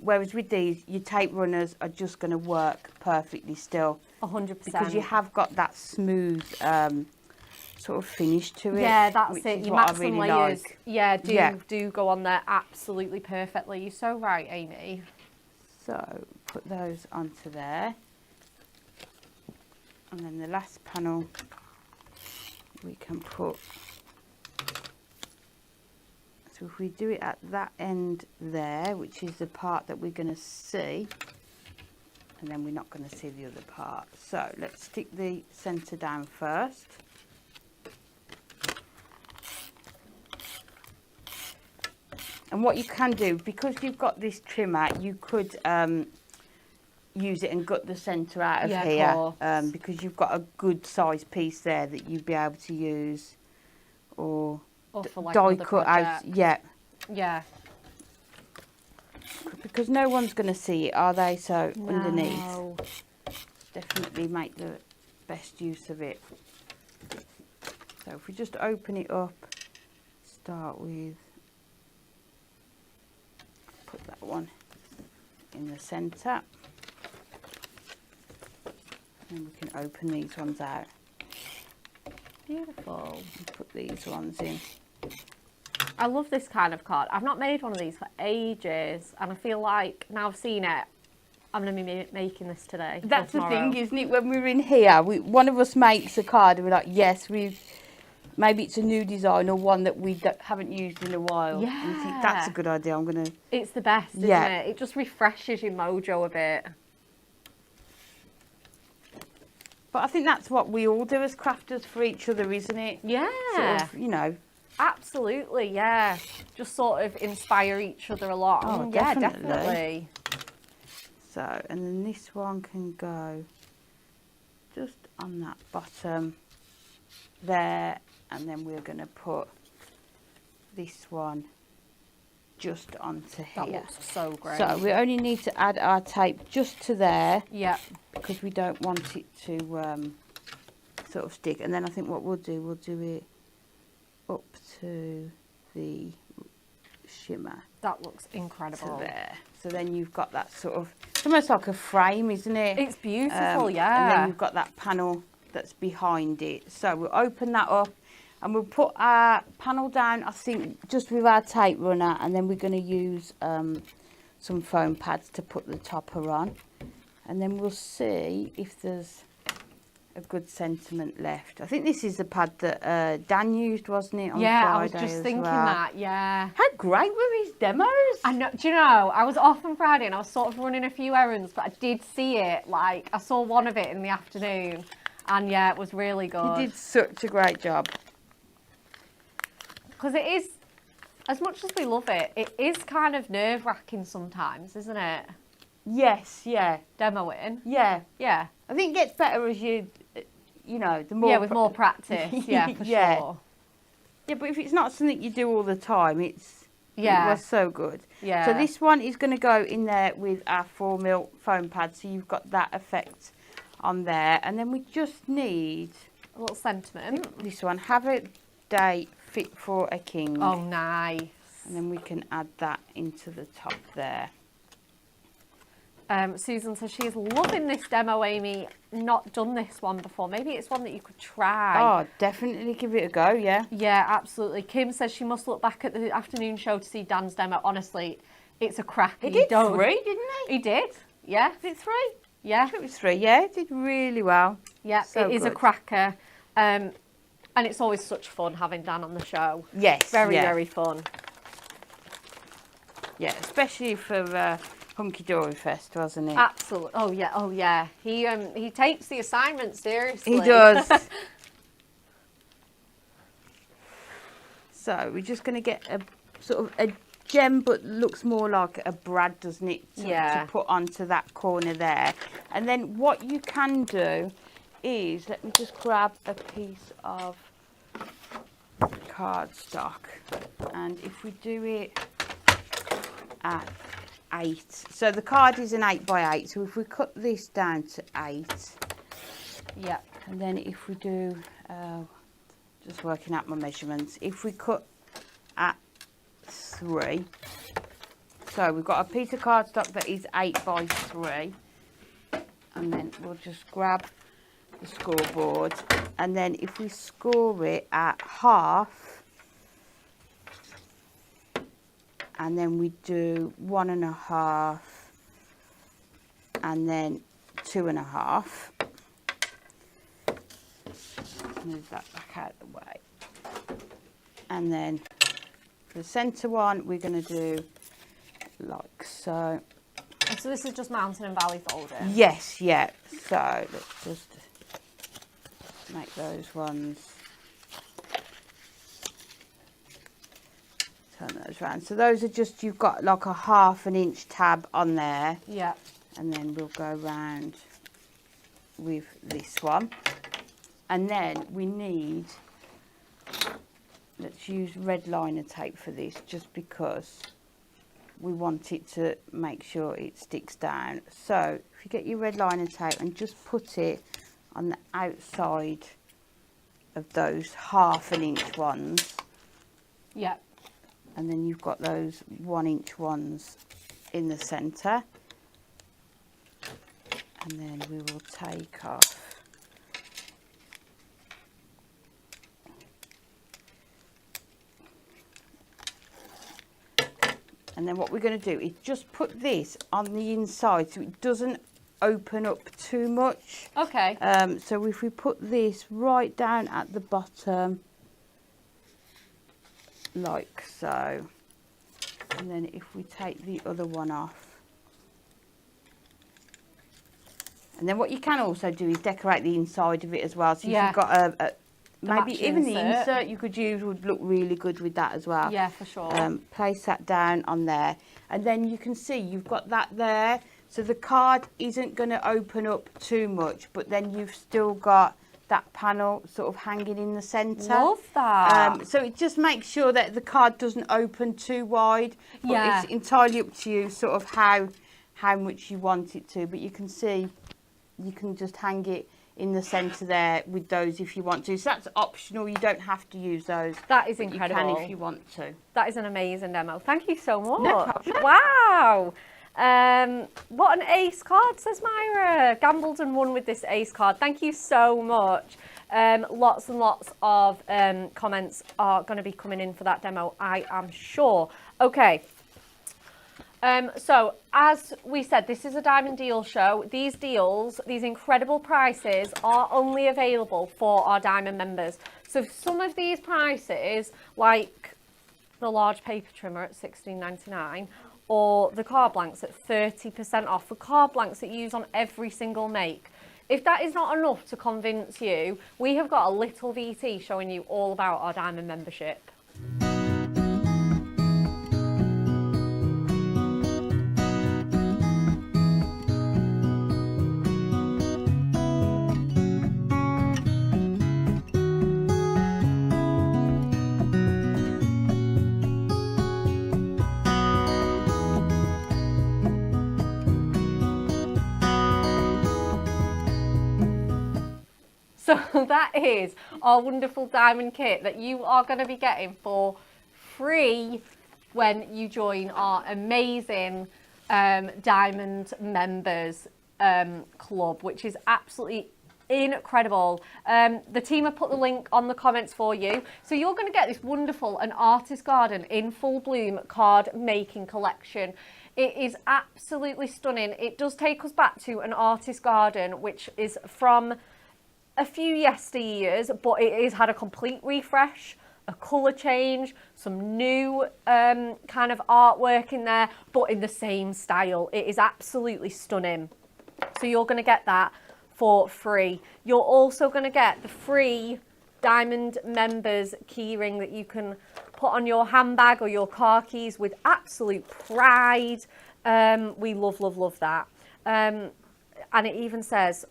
Speaker 2: Whereas with these, your tape runners are just going to work perfectly still.
Speaker 1: 100%.
Speaker 2: Because you have got that smooth sort of finish to it.
Speaker 1: Yeah, that's it. Your maximum
Speaker 2: really
Speaker 1: layers,
Speaker 2: like.
Speaker 1: do go on there absolutely perfectly. You're so right, Amy.
Speaker 2: So put those onto there. And then the last panel we can put. So if we do it at that end there, which is the part that we're going to see, and then we're not going to see the other part. So let's stick the centre down first. And what you can do, because you've got this trimmer, you could use it and gut the centre out of here, because you've got a good size piece there that you'd be able to use, or
Speaker 1: for like
Speaker 2: die cut out.
Speaker 1: Yeah.
Speaker 2: Because no one's going to see it, are they? So
Speaker 1: No.
Speaker 2: underneath, definitely make the best use of it. So if we just open it up, start with, put that one in the centre, and we can open these ones out.
Speaker 1: Beautiful.
Speaker 2: Put these ones in.
Speaker 1: I love this kind of card. I've not made one of these for ages, and I feel like now I've seen it, I'm going to be making this today.
Speaker 2: That's the
Speaker 1: tomorrow.
Speaker 2: thing, isn't it? When we're in here, one of us makes a card and we're like, yes, maybe it's a new design or one that we haven't used in a while.
Speaker 1: Yeah.
Speaker 2: And you think, that's a good idea, I'm going to...
Speaker 1: It's the best, isn't it? It just refreshes your mojo a bit.
Speaker 2: But I think that's what we all do as crafters for each other, isn't it?
Speaker 1: Yeah.
Speaker 2: Sort of, you know.
Speaker 1: Absolutely, yeah. Just sort of inspire each other along.
Speaker 2: Oh,
Speaker 1: yeah,
Speaker 2: definitely.
Speaker 1: definitely.
Speaker 2: So, and then this one can go just on that bottom there, and then we're going to put this one just onto here.
Speaker 1: That looks so great.
Speaker 2: So we only need to add our tape just to there.
Speaker 1: Yeah.
Speaker 2: Because we don't want it to sort of stick. And then I think what we'll do it up to the shimmer.
Speaker 1: That looks incredible.
Speaker 2: To there. So then you've got that sort of, it's almost like a frame, isn't it?
Speaker 1: It's beautiful, yeah.
Speaker 2: And then you've got that panel that's behind it. So we'll open that up and we'll put our panel down, I think, just with our tape runner, and then we're going to use some foam pads to put the topper on. And then we'll see if there's a good sentiment left. I think this is the pad that Dan used, wasn't it, on Friday?
Speaker 1: I was just thinking that, yeah.
Speaker 2: How great were his demos?
Speaker 1: I know, do you know, I was off on Friday and I was sort of running a few errands, but I did see it, like, I saw one of it in the afternoon, and yeah, it was really good.
Speaker 2: He did such a great job.
Speaker 1: Because it is, as much as we love it, it is kind of nerve-wracking sometimes, isn't it?
Speaker 2: Yes, yeah.
Speaker 1: Demoing.
Speaker 2: Yeah.
Speaker 1: Yeah.
Speaker 2: I think it gets better as you know, the more...
Speaker 1: Yeah, with more practice, yeah, for
Speaker 2: Yeah.
Speaker 1: sure.
Speaker 2: Yeah, but if it's not something you do all the time, it
Speaker 1: Yeah.
Speaker 2: was so good.
Speaker 1: Yeah.
Speaker 2: So this one is going to go in there with our 4mm foam pad, so you've got that effect on there. And then we just need...
Speaker 1: A little sentiment.
Speaker 2: This one, have a day fit for a king.
Speaker 1: Oh, nice.
Speaker 2: And then we can add that into the top there.
Speaker 1: Susan says she's loving this demo, Amy. Not done this one before. Maybe it's one that you could try.
Speaker 2: Oh, definitely give it a go, yeah.
Speaker 1: Yeah, absolutely. Kim says she must look back at the afternoon show to see Dan's demo. Honestly, it's a cracker.
Speaker 2: He did 3, didn't he?
Speaker 1: He did, yeah.
Speaker 2: Is it 3?
Speaker 1: Yeah.
Speaker 2: It was 3, yeah. It did really well.
Speaker 1: Yeah,
Speaker 2: So
Speaker 1: it is a
Speaker 2: good.
Speaker 1: cracker. And it's always such fun having Dan on the show.
Speaker 2: Yes,
Speaker 1: Very,
Speaker 2: yeah.
Speaker 1: very fun.
Speaker 2: Yeah, especially for Hunky Dory Fest, wasn't it?
Speaker 1: Absolutely. Oh yeah. Oh yeah. He takes the assignment seriously.
Speaker 2: He does. So we're just going to get a sort of a gem, but looks more like a brad, doesn't it?
Speaker 1: Yeah.
Speaker 2: To put onto that corner there. And then what you can do is, let me just grab a piece of cardstock, and if we do it at 8, so the card is an 8x8, so if we cut this down to 8,
Speaker 1: Yeah.
Speaker 2: and then if we do just working out my measurements, if we cut at 3, so we've got a piece of cardstock that is 8x3, and then we'll just grab the scoreboard, and then if we score it at half, and then we do 1.5 and then 2.5, move that back out of the way, and then for the centre one we're going to do like so.
Speaker 1: So this is just mountain and valley folding.
Speaker 2: Yes, yeah, so let's just make those ones, turn those around. So those are just, you've got like a 1/2 inch tab on there,
Speaker 1: Yeah.
Speaker 2: and then we'll go round with this one, and then we need, let's use red liner tape for this, just because we want it to make sure it sticks down. So if you get your red liner tape and just put it on the outside of those 1/2 inch ones,
Speaker 1: Yeah.
Speaker 2: and then you've got those 1 inch ones in the centre, and then we will take off And then what we're going to do is just put this on the inside so it doesn't open up too much.
Speaker 1: Okay.
Speaker 2: So if we put this right down at the bottom, like so, and then if we take the other one off, and then what you can also do is decorate the inside of it as well. So if you've got a maybe
Speaker 1: matching
Speaker 2: even the
Speaker 1: insert.
Speaker 2: insert you could use would look really good with that as well.
Speaker 1: Yeah, for sure.
Speaker 2: Place that down on there, and then you can see you've got that there. So the card isn't going to open up too much, but then you've still got that panel sort of hanging in the centre.
Speaker 1: Love that.
Speaker 2: So it just makes sure that the card doesn't open too wide. But
Speaker 1: Yeah.
Speaker 2: it's entirely up to you sort of how much you want it to. But you can see you can just hang it in the centre there with those if you want to. So that's optional. You don't have to use those.
Speaker 1: That is
Speaker 2: but
Speaker 1: incredible.
Speaker 2: You can if you want to.
Speaker 1: That is an amazing demo. Thank you so much.
Speaker 2: No problem.
Speaker 1: Wow. What an ace card, says Myra. Gambled and won with this ace card. Thank you so much. Lots and lots of comments are going to be coming in for that demo, I am sure. Okay. So as we said, this is a diamond deal show. These deals, these incredible prices are only available for our diamond members. So some of these prices, like the large paper trimmer at $16.99 or the card blanks at 30% off, the card blanks that you use on every single make. If that is not enough to convince you, we have got a little VT showing you all about our diamond membership. So that is our wonderful diamond kit that you are going to be getting for free when you join our amazing diamond members club, which is absolutely incredible. The team have put the link on the comments for you. So you're going to get this wonderful An Artist Garden in Full Bloom card making collection. It is absolutely stunning. It does take us back to An Artist Garden, which is from a few yesteryears, but it has had a complete refresh, a colour change, some new kind of artwork in there, but in the same style. It is absolutely stunning. So you're going to get that for free. You're also going to get the free Diamond Members keyring that you can put on your handbag or your car keys with absolute pride. We love, love, love that. And it even says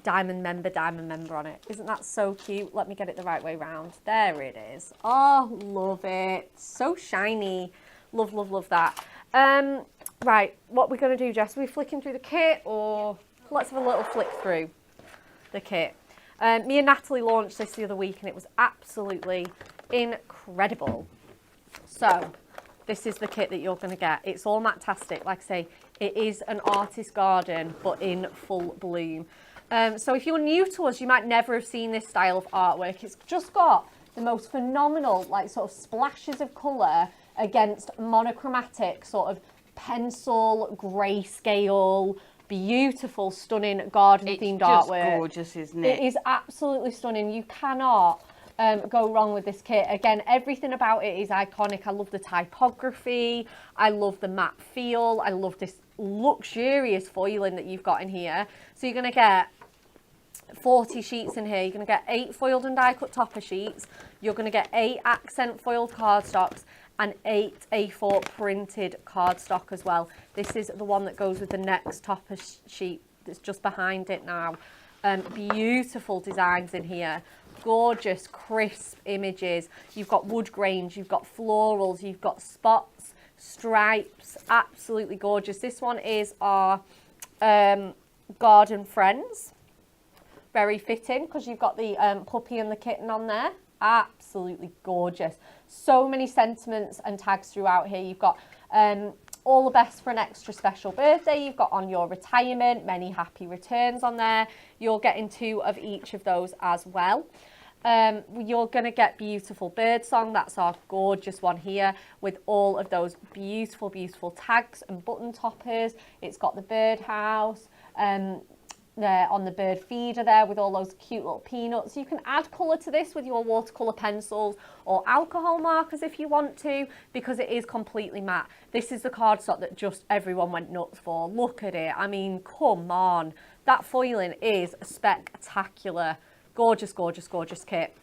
Speaker 1: diamond member on it. Isn't that so cute? Let me get it the right way round. There it is. Oh, love it. So shiny. Love, love, love that. Right, what we're going to do, Jess, are we flicking through the kit, or let's have a little flick through the kit. Me and Natalie launched this the other week and it was absolutely incredible. So this is the kit that you're going to get. It's all matte-tastic. Like I say, it is An Artist Garden, but in Full Bloom. So if you're new to us, you might never have seen this style of artwork. It's just got the most phenomenal, like, sort of splashes of colour against monochromatic, sort of pencil, grayscale, beautiful, stunning garden-themed artwork.
Speaker 2: It's just gorgeous, isn't it?
Speaker 1: It is absolutely stunning. You cannot go wrong with this kit. Again, everything about it is iconic. I love the typography. I love the matte feel. I love this luxurious foiling that you've got in here. So you're going to get 40 sheets in here. You're going to get 8 foiled and die cut topper sheets. You're going to get 8 accent foiled cardstocks and 8 A4 printed cardstock as well. This is the one that goes with the next topper sheet that's just behind it now. Beautiful designs in here. Gorgeous, crisp images. You've got wood grains, you've got florals, you've got spots, stripes. Absolutely gorgeous. This one is our Garden Friends. Very fitting because you've got the puppy and the kitten on there. Absolutely gorgeous. So many sentiments and tags throughout here. You've got all the best for an extra special birthday. You've got on your retirement, many happy returns on there. You're getting 2 of each of those as well. You're going to get beautiful birdsong. That's our gorgeous one here with all of those beautiful, beautiful tags and button toppers. It's got the birdhouse there on the bird feeder there with all those cute little peanuts. You can add colour to this with your watercolour pencils or alcohol markers if you want to, because it is completely matte. This is the cardstock that just everyone went nuts for. Look at it. I mean, come on. That foiling is spectacular. Gorgeous, gorgeous, gorgeous kit.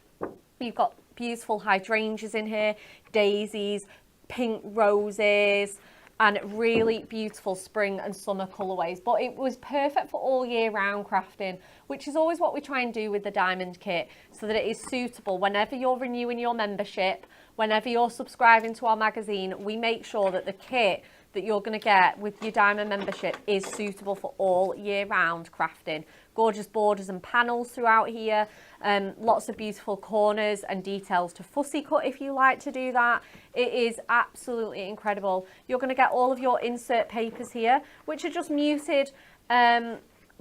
Speaker 1: You've got beautiful hydrangeas in here, daisies, pink roses, and really beautiful spring and summer colourways. But it was perfect for all year round crafting, which is always what we try and do with the diamond kit, so that it is suitable whenever you're renewing your membership, whenever you're subscribing to our magazine. We make sure that the kit that you're going to get with your diamond membership is suitable for all year round crafting. Gorgeous borders and panels throughout here, lots of beautiful corners and details to fussy cut if you like to do that. It is absolutely incredible. You're going to get all of your insert papers here, which are just muted,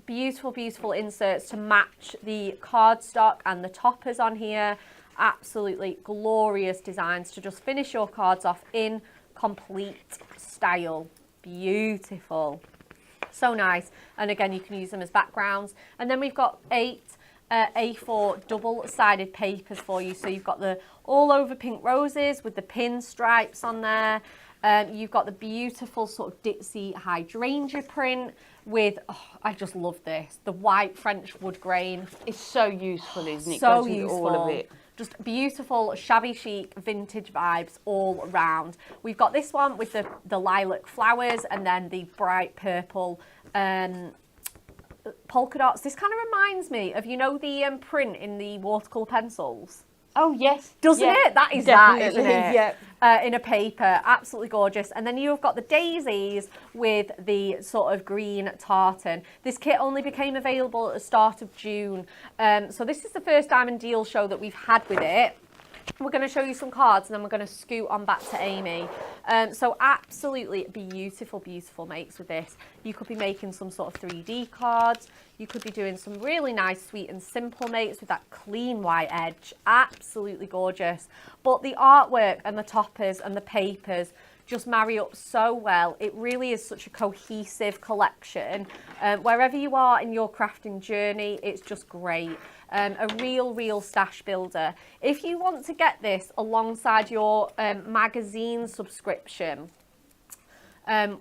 Speaker 1: beautiful, beautiful inserts to match the cardstock and the toppers on here. Absolutely glorious designs to just finish your cards off in complete style. Beautiful. So nice. And again, you can use them as backgrounds. And then we've got 8 A4 double-sided papers for you. So you've got the all over pink roses with the pin stripes on there. You've got the beautiful sort of ditzy hydrangea print with, oh, I just love this, the white French wood grain.
Speaker 2: It's so useful, isn't it?
Speaker 1: So
Speaker 2: Goes with
Speaker 1: useful.
Speaker 2: all of it.
Speaker 1: Just beautiful, shabby chic, vintage vibes all around. We've got this one with the lilac flowers and then the bright purple polka dots. This kind of reminds me of, you know, the print in the watercolour pencils.
Speaker 2: Oh, yes.
Speaker 1: Doesn't it? That is that, isn't it?
Speaker 2: Yeah.
Speaker 1: In a paper. Absolutely gorgeous. And then you've got the daisies with the sort of green tartan. This kit only became available at the start of June. So this is the first Diamond Deal show that we've had with it. We're going to show you some cards and then we're going to scoot on back to Amy. So absolutely beautiful, beautiful makes with this. You could be making some sort of 3D cards. You could be doing some really nice, sweet and simple makes with that clean white edge. Absolutely gorgeous. But the artwork and the toppers and the papers just marry up so well. It really is such a cohesive collection. Wherever you are in your crafting journey, it's just great. A real stash builder. If you want to get this alongside your magazine subscription,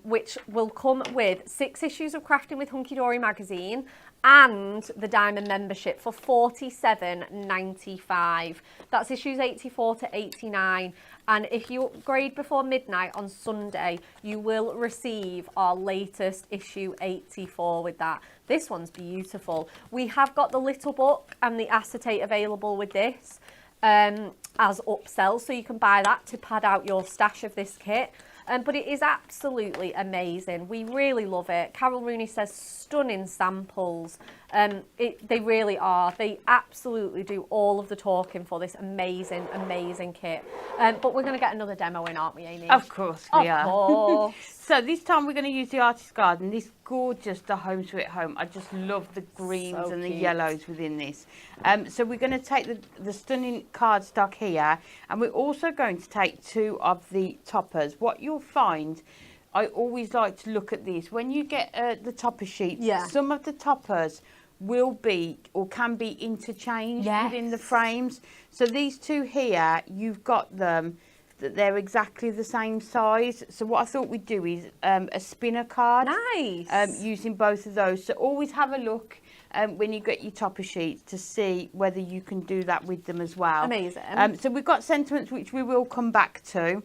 Speaker 1: which will come with 6 issues of Crafting with Hunky Dory magazine and the Diamond membership for $47.95. That's issues 84 to 89. And if you upgrade before midnight on Sunday, you will receive our latest issue 84 with that. This one's beautiful. We have got the little book and the acetate available with this as upsells, so you can buy that to pad out your stash of this kit. But it is absolutely amazing. We really love it. Carol Rooney says stunning samples. They really are. They absolutely do all of the talking for this amazing, amazing kit. But we're going to get another demo in, aren't we, Amy?
Speaker 2: Of course we are.
Speaker 1: Of course.
Speaker 2: So this time we're going to use the Artist Garden. This gorgeous, the Home Sweet Home. I just love the greens
Speaker 1: So
Speaker 2: and the
Speaker 1: cute.
Speaker 2: yellows within this. So we're going to take the stunning cardstock here, and we're also going to take 2 of the toppers. What you'll find, I always like to look at this. When you get the topper sheets, some of the toppers will be or can be interchanged within the frames. So these 2 here, you've got them that they're exactly the same size. So what I thought we'd do is a spinner card.
Speaker 1: Nice.
Speaker 2: Using both of those. So always have a look when you get your topper sheets to see whether you can do that with them as well.
Speaker 1: Amazing.
Speaker 2: So we've got sentiments which we will come back to.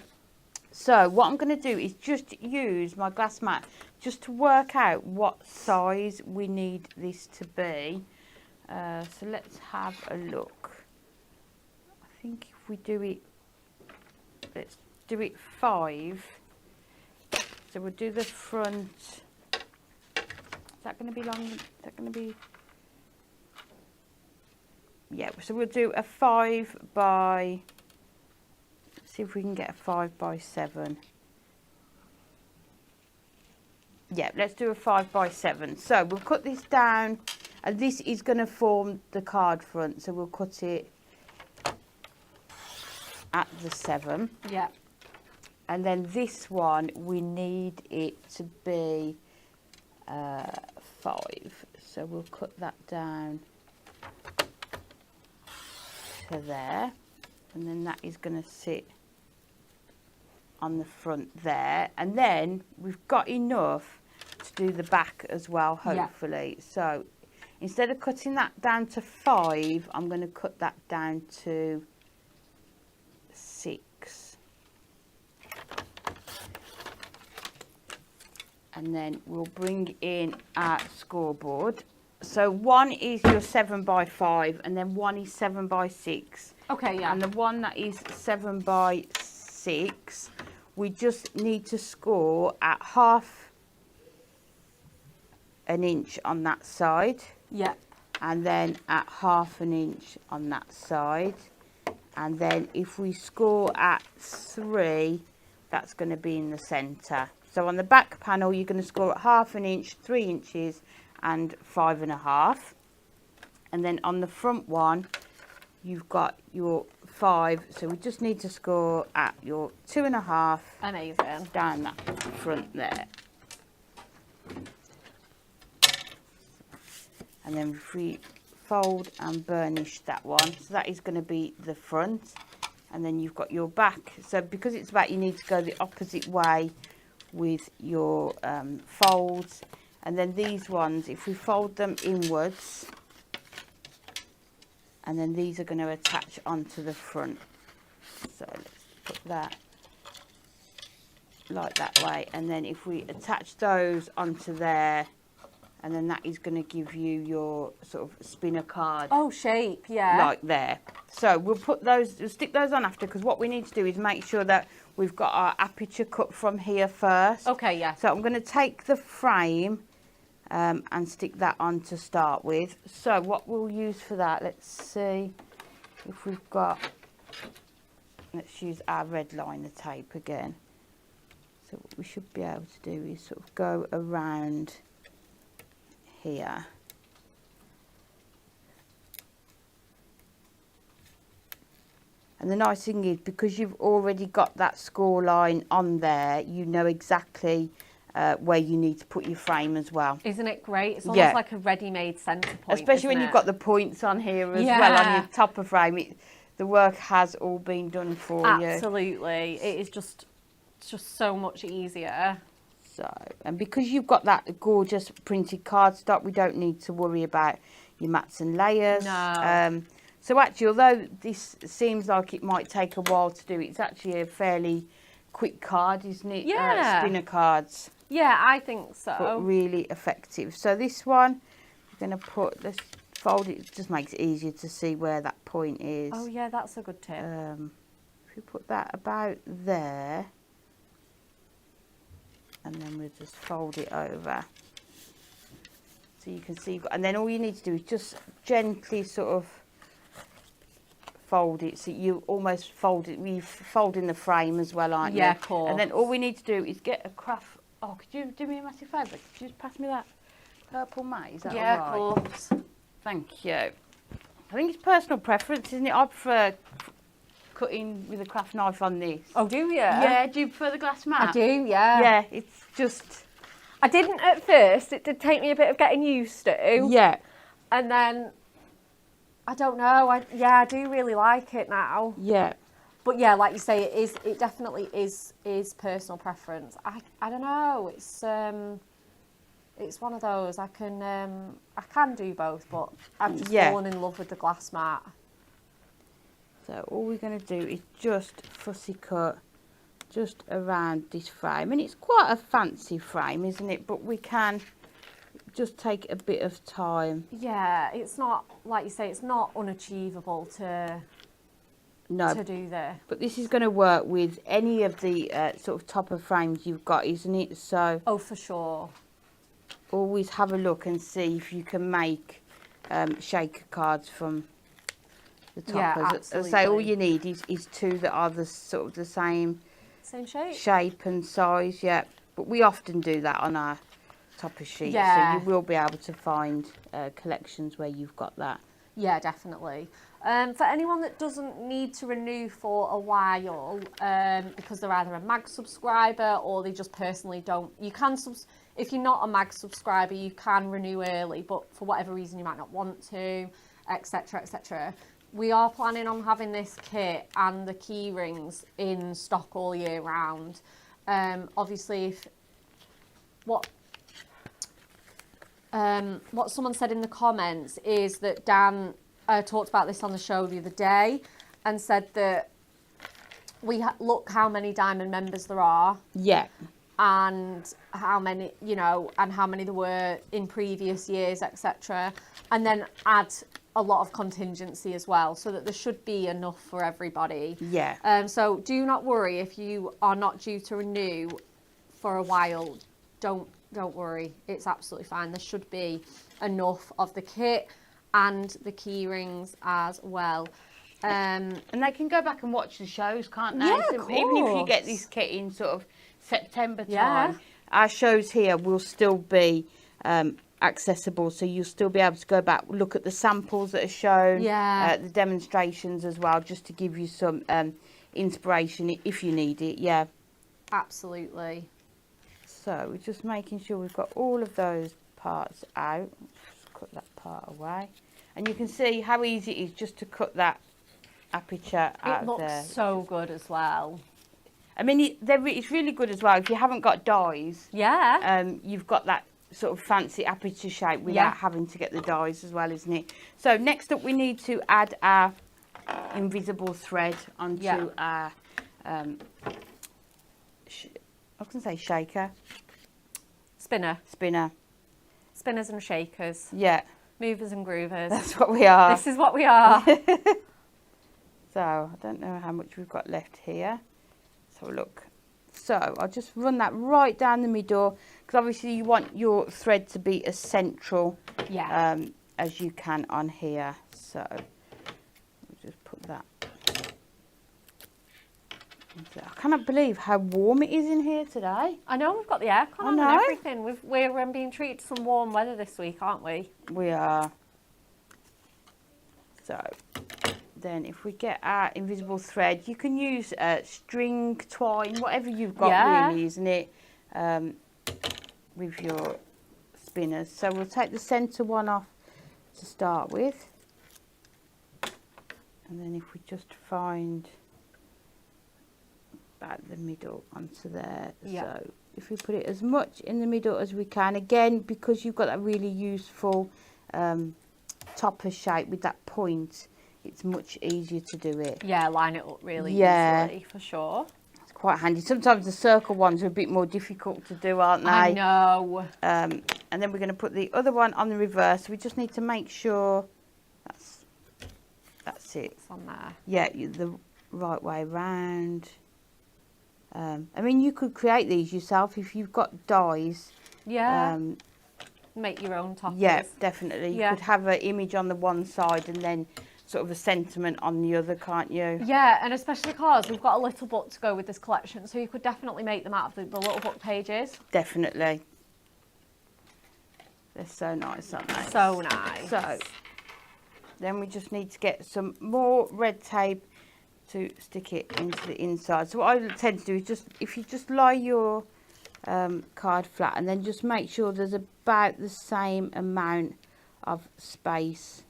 Speaker 2: So what I'm going to do is just use my glass mat just to work out what size we need this to be. So let's have a look. I think if we do it, let's do it 5. So we'll do the front. Is that going to be long? Is that going to be? Yeah, so we'll do a 5 by, see if we can get a 5 by 7. Yeah, let's do a 5 by 7. So we'll cut this down, and this is going to form the card front. So we'll cut it at the 7.
Speaker 1: Yeah.
Speaker 2: And then this one, we need it to be 5. So we'll cut that down to there. And then that is going to sit on the front there. And then we've got enough to do the back as well, hopefully. Yeah. So instead of cutting that down to 5, I'm going to cut that down to 6. And then we'll bring in our scoreboard. So 1 is your 7 by 5, and then 1 is 7 by 6.
Speaker 1: Okay, yeah.
Speaker 2: And the one that is 7 by 6, we just need to score at half an inch on that side.
Speaker 1: Yeah.
Speaker 2: And then at half an inch on that side. And then if we score at 3, that's going to be in the centre. So on the back panel, you're going to score at half an inch, 3 inches, and 5.5. And then on the front one, you've got your 5. So we just need to score at your 2.5.
Speaker 1: Amazing.
Speaker 2: Down that front there. And then if we fold and burnish that one, so that is going to be the front. And then you've got your back. So because it's back, you need to go the opposite way with your folds. And then these ones, if we fold them inwards, and then these are going to attach onto the front. So let's put that like that way. And then if we attach those onto there, and then that is going to give you your sort of spinner card.
Speaker 1: Oh, shape, yeah.
Speaker 2: Like there. So we'll put those, we'll stick those on after, because what we need to do is make sure that we've got our aperture cut from here first.
Speaker 1: Okay, yeah.
Speaker 2: So I'm going to take the frame and stick that on to start with. So what we'll use for that, let's see if we've got, let's use our red liner tape again. So what we should be able to do is sort of go around here. And the nice thing is, because you've already got that score line on there, you know exactly where you need to put your frame as well.
Speaker 1: Isn't it great? It's almost like a ready-made centre point.
Speaker 2: Especially when you've got the points on here as well on your top of frame. The work has all been done for you.
Speaker 1: Absolutely. It is just so much easier.
Speaker 2: So, and because you've got that gorgeous printed cardstock, we don't need to worry about your mats and layers.
Speaker 1: No.
Speaker 2: So actually, although this seems like it might take a while to do, it's actually a fairly quick card, isn't it?
Speaker 1: Yeah.
Speaker 2: Spinner cards.
Speaker 1: Yeah, I think so.
Speaker 2: But really effective. So this one, we're going to put, let's fold it, it just makes it easier to see where that point is.
Speaker 1: Oh yeah, that's a good tip.
Speaker 2: If we put that about there, and then we'll just fold it over. So you can see, and then all you need to do is just gently sort of fold it, so you almost fold it, you're folding the frame as well, aren't you?
Speaker 1: Yeah, of course.
Speaker 2: And then all we need to do is get a craft, oh, could you do me a massive favour? Could you just pass me that purple mat, is that
Speaker 1: yeah,
Speaker 2: all right?
Speaker 1: of course.
Speaker 2: Thank you. I think it's personal preference, isn't it? I prefer cutting with a craft knife on this.
Speaker 1: Oh, do you?
Speaker 2: Yeah, do you prefer the glass mat?
Speaker 1: I do, yeah.
Speaker 2: Yeah, it's just...
Speaker 1: I didn't at first. It did take me a bit of getting used to.
Speaker 2: Yeah.
Speaker 1: And then, I don't know. I do really like it now.
Speaker 2: Yeah.
Speaker 1: But yeah, like you say, it definitely is personal preference. I don't know. It's one of those. I can do both, but I've just fallen in love with the glass mat.
Speaker 2: So all we're going to do is just fussy cut just around this frame, and it's quite a fancy frame, isn't it? But we can just take a bit of time.
Speaker 1: Yeah, it's not, like you say, it's not unachievable to do this.
Speaker 2: But this is going to work with any of the sort of top of frames you've got, isn't it? So
Speaker 1: oh, for sure.
Speaker 2: Always have a look and see if you can make shaker cards from the top.
Speaker 1: Yeah,
Speaker 2: as I say, all you need is two that are the sort of the same shape and size. Yeah, but we often do that on our topper sheets, so you will be able to find collections where you've got that.
Speaker 1: Yeah, definitely. For anyone that doesn't need to renew for a while, because they're either a mag subscriber or they just personally don't, you can, if you're not a mag subscriber, you can renew early, but for whatever reason you might not want to, etc, etc. We are planning on having this kit and the key rings in stock all year round. Obviously, if what someone said in the comments is that Dan talked about this on the show the other day and said that look how many diamond members there are.
Speaker 2: Yeah.
Speaker 1: And how many, you know, and how many there were in previous years, etc. And then add a lot of contingency as well, so that there should be enough for everybody.
Speaker 2: Yeah.
Speaker 1: So do not worry if you are not due to renew for a while. Don't worry, it's absolutely fine. There should be enough of the kit and the key rings as well.
Speaker 2: And they can go back and watch the shows, can't they?
Speaker 1: Yeah,
Speaker 2: So
Speaker 1: of
Speaker 2: even if you get
Speaker 1: course.
Speaker 2: this kit in sort of September time,
Speaker 1: Yeah.
Speaker 2: our shows here will still be accessible, so you'll still be able to go back, look at the samples that are shown,
Speaker 1: Yeah.
Speaker 2: the demonstrations as well, just to give you some inspiration if you need it. Yeah.
Speaker 1: Absolutely.
Speaker 2: So we're just making sure we've got all of those parts out. Just cut that part away, and you can see how easy it is just to cut that aperture out
Speaker 1: It looks
Speaker 2: there.
Speaker 1: so good as well.
Speaker 2: I mean, it's really good as well if you haven't got dies.
Speaker 1: Yeah.
Speaker 2: You've got that sort of fancy aperture shape without having to get the dies as well, isn't it? So next up, we need to add our invisible thread onto our I was going to say shaker.
Speaker 1: Spinner. Spinners and shakers.
Speaker 2: Yeah.
Speaker 1: Movers and groovers.
Speaker 2: That's what we are.
Speaker 1: This is what we are.
Speaker 2: So I don't know how much we've got left here. So look. So I'll just run that right down the middle, because obviously you want your thread to be as central as you can on here. So we'll just put that. I cannot believe how warm it is in here today.
Speaker 1: I know, we've got the aircon on and everything. We're being treated to some warm weather this week, aren't we?
Speaker 2: We are. So then if we get our invisible thread, you can use string, twine, whatever you've got really, isn't it? With your spinners. So we'll take the centre one off to start with. And then if we just find about the middle onto there. So if we put it as much in the middle as we can, again, because you've got that really useful topper shape with that point, it's much easier to do it.
Speaker 1: Yeah, line it up really easily, for sure.
Speaker 2: It's quite handy. Sometimes the circle ones are a bit more difficult to do, aren't they?
Speaker 1: I know.
Speaker 2: And then we're going to put the other one on the reverse. We just need to make sure that's it.
Speaker 1: It's on there.
Speaker 2: Yeah, the right way round. I mean, you could create these yourself if you've got dies.
Speaker 1: Yeah. Make your own toppers.
Speaker 2: Yeah, definitely. You could have an image on the one side and then sort of a sentiment on the other, can't you?
Speaker 1: Yeah, and especially because we've got a little book to go with this collection, so you could definitely make them out of the little book pages.
Speaker 2: Definitely. They're so nice, aren't they?
Speaker 1: So nice.
Speaker 2: So then we just need to get some more red tape to stick it into the inside. So what I tend to do is just, if you just lie your card flat and then just make sure there's about the same amount of space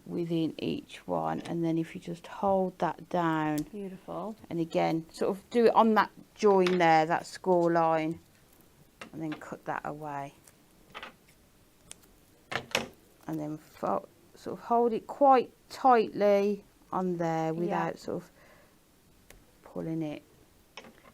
Speaker 2: within each one, and then if you just hold that down,
Speaker 1: beautiful,
Speaker 2: and again sort of do it on that join there, that score line, and then cut that away, and then sort of hold it quite tightly on there without sort of pulling it.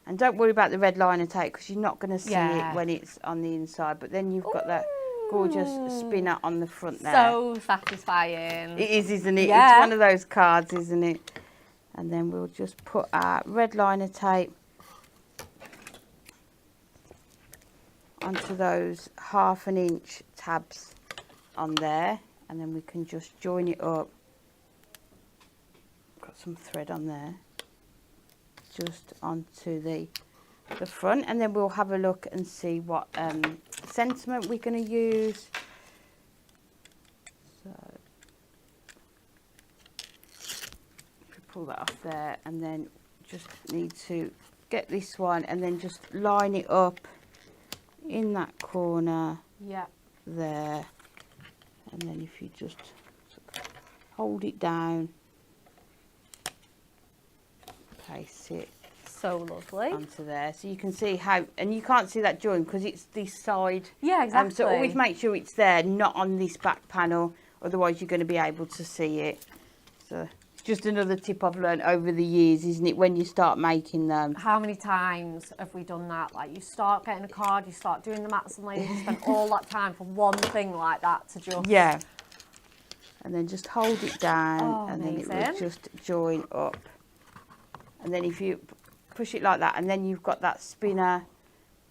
Speaker 2: And don't worry about the red liner tape, because you're not going to see it when it's on the inside, but then you've got that gorgeous spinner on the front there.
Speaker 1: So satisfying.
Speaker 2: It is, isn't it?
Speaker 1: Yeah.
Speaker 2: It's one of those cards, isn't it? And then we'll just put our red liner tape onto those 1/2 inch tabs on there, and then we can just join it up. Got some thread on there, just onto the front, and then we'll have a look and see what sentiment we're going to use. So that off there, and then just need to get this one and then just line it up in that corner there, and then if you just hold it down, place it
Speaker 1: So lovely.
Speaker 2: onto there, so you can see how, and you can't see that join because it's this side.
Speaker 1: Yeah, exactly.
Speaker 2: So always make sure it's there, not on this back panel, otherwise you're going to be able to see it. So just another tip I've learned over the years, isn't it, when you start making them.
Speaker 1: How many times have we done that? Like, you start getting a card, you start doing the mats and layers, you spend all that time for one thing like that to just...
Speaker 2: Yeah. And then just hold it down,
Speaker 1: Oh,
Speaker 2: and then it will
Speaker 1: amazing.
Speaker 2: just join up. And then if you push it like that, and then you've got that spinner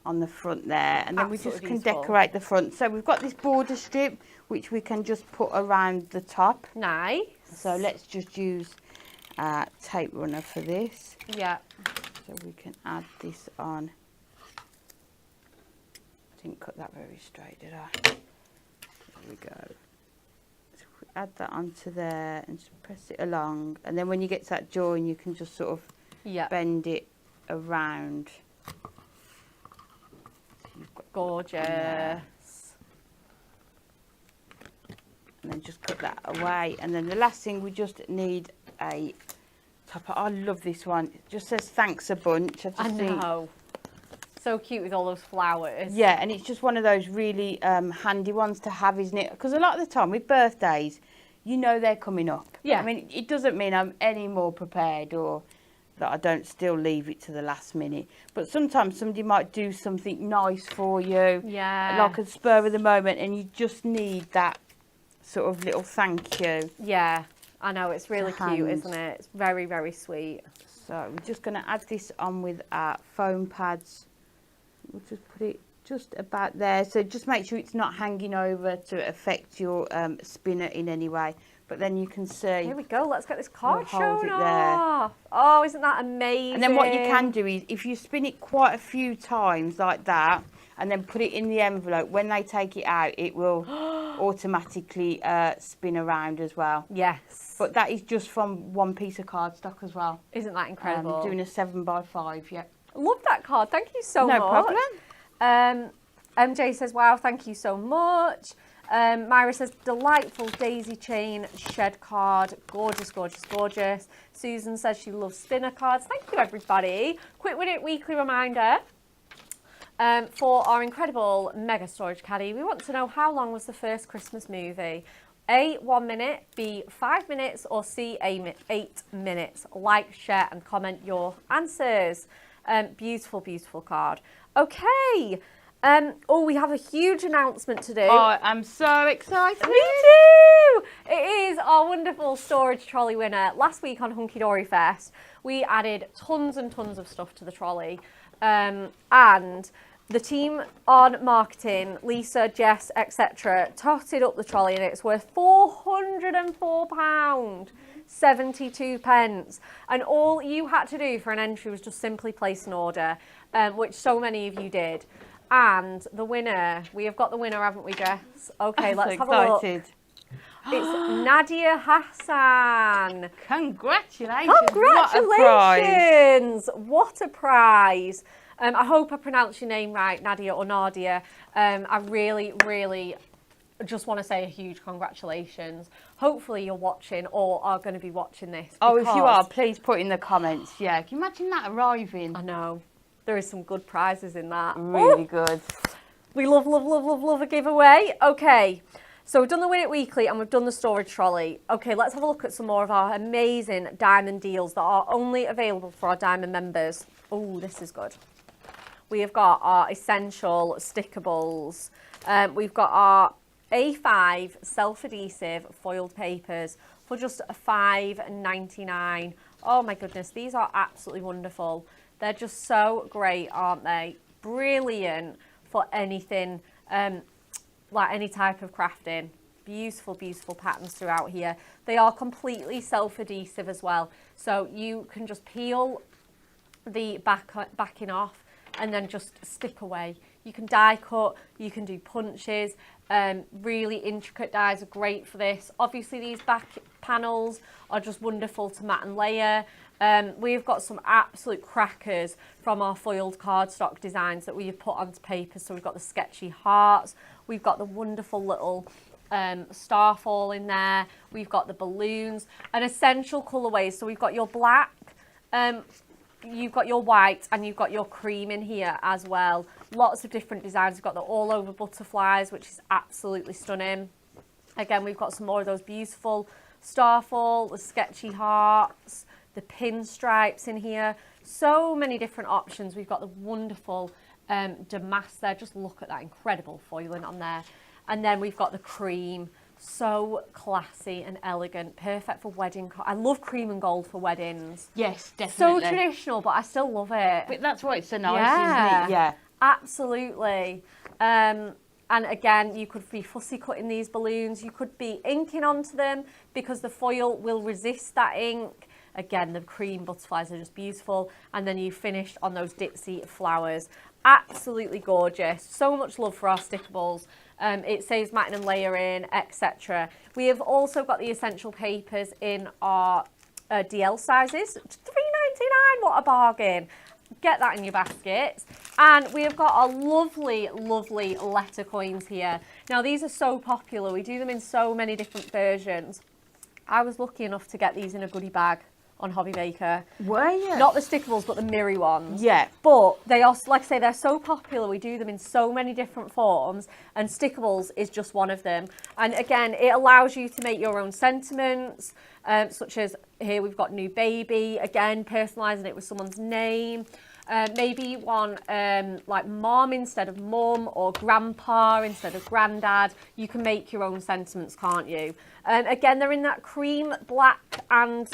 Speaker 2: on the front there, and then we just
Speaker 1: Absolutely
Speaker 2: can
Speaker 1: beautiful.
Speaker 2: decorate the front. So we've got this border strip which we can just put around the top.
Speaker 1: Nice.
Speaker 2: So let's just use tape runner for this.
Speaker 1: Yeah.
Speaker 2: So we can add this on. Didn't cut that very straight, did I? There we go. So if we add that onto there and just press it along, and then when you get to that join, you can just sort of bend it around. So you've got
Speaker 1: Gorgeous.
Speaker 2: there. And then just cut that away, and then the last thing, we just need a topper. I love this one. It just says thanks a bunch.
Speaker 1: I know. So cute with all those flowers.
Speaker 2: Yeah, and it's just one of those really handy ones to have, isn't it? Because a lot of the time with birthdays, you know they're coming up.
Speaker 1: Yeah.
Speaker 2: I mean, it doesn't mean I'm any more prepared or that I don't still leave it to the last minute. But sometimes somebody might do something nice for you.
Speaker 1: Yeah.
Speaker 2: Like a spur of the moment, and you just need that sort of little thank you.
Speaker 1: Yeah, I know, it's really cute,
Speaker 2: hand.
Speaker 1: isn't it? It's very, very sweet.
Speaker 2: So we're just going to add this on with our foam pads. We'll just put it just about there. So just make sure it's not hanging over to affect your spinner in any way. But then you can see.
Speaker 1: Here we go, let's get this card
Speaker 2: We'll hold
Speaker 1: shown
Speaker 2: it there.
Speaker 1: off. Oh, isn't that amazing?
Speaker 2: And then what you can do is, if you spin it quite a few times like that, and then put it in the envelope, when they take it out, it will automatically spin around as well.
Speaker 1: Yes.
Speaker 2: But that is just from one piece of cardstock as well.
Speaker 1: Isn't that incredible?
Speaker 2: Doing a 7x5, yeah.
Speaker 1: Love that card, thank you so much.
Speaker 2: No problem.
Speaker 1: MJ says, wow, thank you so much. Myra says, delightful daisy chain shed card. Gorgeous, gorgeous, gorgeous. Susan says she loves spinner cards. Thank you, everybody. Quick Win It weekly reminder. For our incredible mega storage caddy, we want to know, how long was the first Christmas movie? A, 1 minute, B, 5 minutes, or C, 8 minutes. Like, share and comment your answers. Beautiful, beautiful card. Okay. Oh, we have a huge announcement to do.
Speaker 2: Oh, I'm so excited.
Speaker 1: Me too! It is our wonderful storage trolley winner. Last week on Hunky Dory Fest, we added tons and tons of stuff to the trolley. And the team on marketing, Lisa, Jess, etc., totted up the trolley, and it's worth £404.72. And all you had to do for an entry was just simply place an order, which so many of you did. And the winner, we have got the winner, haven't we, Jess? Okay, let's have a look. It's Nadia Hassan.
Speaker 2: Congratulations.
Speaker 1: Congratulations. What a prize. I hope I pronounced your name right, Nadia or Nadia. I really, really just want to say a huge congratulations. Hopefully you're watching or are going to be watching this.
Speaker 2: Oh, if you are, please put in the comments. Yeah, can you imagine that arriving?
Speaker 1: I know. There is some good prizes in that.
Speaker 2: Really good.
Speaker 1: We love, love, love, love, love a giveaway. Okay, so we've done the Win It Weekly and we've done the storage trolley. Okay, let's have a look at some more of our amazing diamond deals that are only available for our diamond members. Oh, this is good. We have got our essential stickables. We've got our A5 self-adhesive foiled papers for just $5.99. Oh my goodness, these are absolutely wonderful. They're just so great, aren't they? Brilliant for anything, like any type of crafting. Beautiful, beautiful patterns throughout here. They are completely self-adhesive as well. So you can just peel the backing off and then just stick away. You can die cut, you can do punches. Really intricate dies are great for this. Obviously these panels are just wonderful to mat and layer. We've got some absolute crackers from our foiled cardstock designs that we've put onto paper. So we've got the sketchy hearts, we've got the wonderful little starfall in there, we've got the balloons, and essential colourways. So we've got your black, you've got your white, and you've got your cream in here as well. Lots of different designs. We've got the all over butterflies, which is absolutely stunning. Again, we've got some more of those beautiful starfall, the sketchy hearts, the pinstripes in here. So many different options. We've got the wonderful damask there. Just look at that incredible foiling on there. And then we've got the cream. So classy and elegant, perfect for wedding. I love cream and gold for weddings.
Speaker 2: Yes, definitely.
Speaker 1: So traditional, but I still love it.
Speaker 2: But that's why it's so nice, isn't it? Yeah.
Speaker 1: Absolutely. And again, you could be fussy cutting these balloons. You could be inking onto them because the foil will resist that ink. Again, the cream butterflies are just beautiful. And then you finished on those ditzy flowers. Absolutely gorgeous. So much love for our stickables. It saves matting and layering, etc. We have also got the essential papers in our DL sizes. $3.99, what a bargain. Get that in your baskets. And we have got our lovely, lovely letter coins here. Now, these are so popular. We do them in so many different versions. I was lucky enough to get these in a goodie bag on Hobby Baker.
Speaker 2: Were you?
Speaker 1: Not the stickables, but the mirror ones.
Speaker 2: Yeah.
Speaker 1: But they are, like I say, they're so popular. We do them in so many different forms, and stickables is just one of them. And again, it allows you to make your own sentiments, such as here we've got new baby. Again, personalising it with someone's name. Maybe you want like mom instead of mum, or grandpa instead of granddad. You can make your own sentiments, can't you? Again, they're in that cream, black and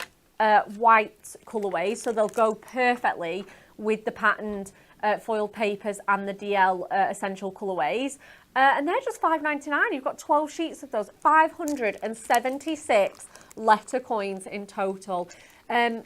Speaker 1: white colourways, so they'll go perfectly with the patterned foiled papers and the DL essential colourways. And they're just $5.99. You've got 12 sheets of those, 576 letter coins in total. And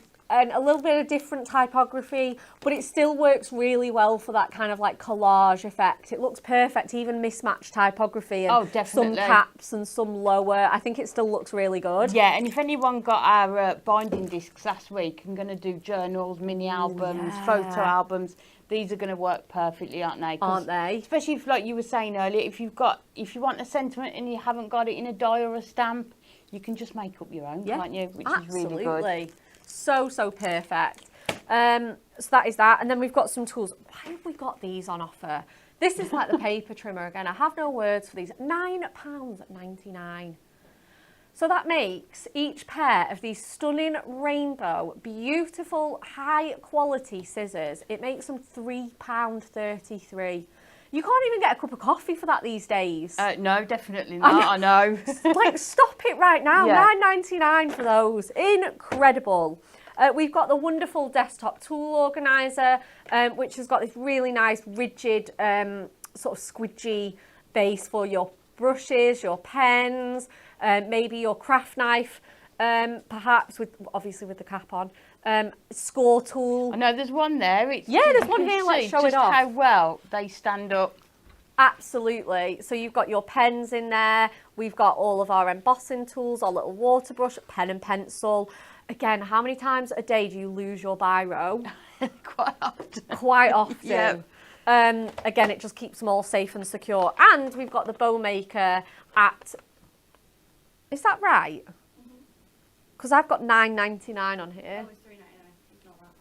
Speaker 1: a little bit of different typography, but it still works really well for that kind of like collage effect. It looks perfect, even mismatched typography and some caps and some lower. I think it still looks really good.
Speaker 2: Yeah, and if anyone got our binding discs last week, I'm going to do journals, mini albums, photo albums. These are going to work perfectly, aren't they?
Speaker 1: Aren't they?
Speaker 2: Especially if, like you were saying earlier, if you want a sentiment and you haven't got it in a die or a stamp, you can just make up your own, can't you? Which is really good.
Speaker 1: So perfect. So that is that. And then we've got some tools. Why have we got these on offer? This is like the paper trimmer again. I have no words for these. £9.99. So that makes each pair of these stunning rainbow, beautiful, high quality scissors, it makes them £3.33. You can't even get a cup of coffee for that these days.
Speaker 2: No, definitely not. I know.
Speaker 1: Like, stop it right now. Yeah. £9.99 for those. Incredible. We've got the wonderful desktop tool organiser, which has got this really nice, rigid, sort of squidgy base for your brushes, your pens, maybe your craft knife, perhaps obviously with the cap on. Score tool.
Speaker 2: I know there's one there.
Speaker 1: There's one here. Let's show it off.
Speaker 2: How well they stand up.
Speaker 1: Absolutely. So you've got your pens in there. We've got all of our embossing tools, our little water brush, pen and pencil. Again, how many times a day do you lose your biro?
Speaker 2: Quite often.
Speaker 1: Quite often.
Speaker 2: Yep.
Speaker 1: Again, it just keeps them all safe and secure. And we've got the bow maker at. Is that right? Because I've got $9.99 on here.
Speaker 3: Oh, it's $3.99. Ignore that.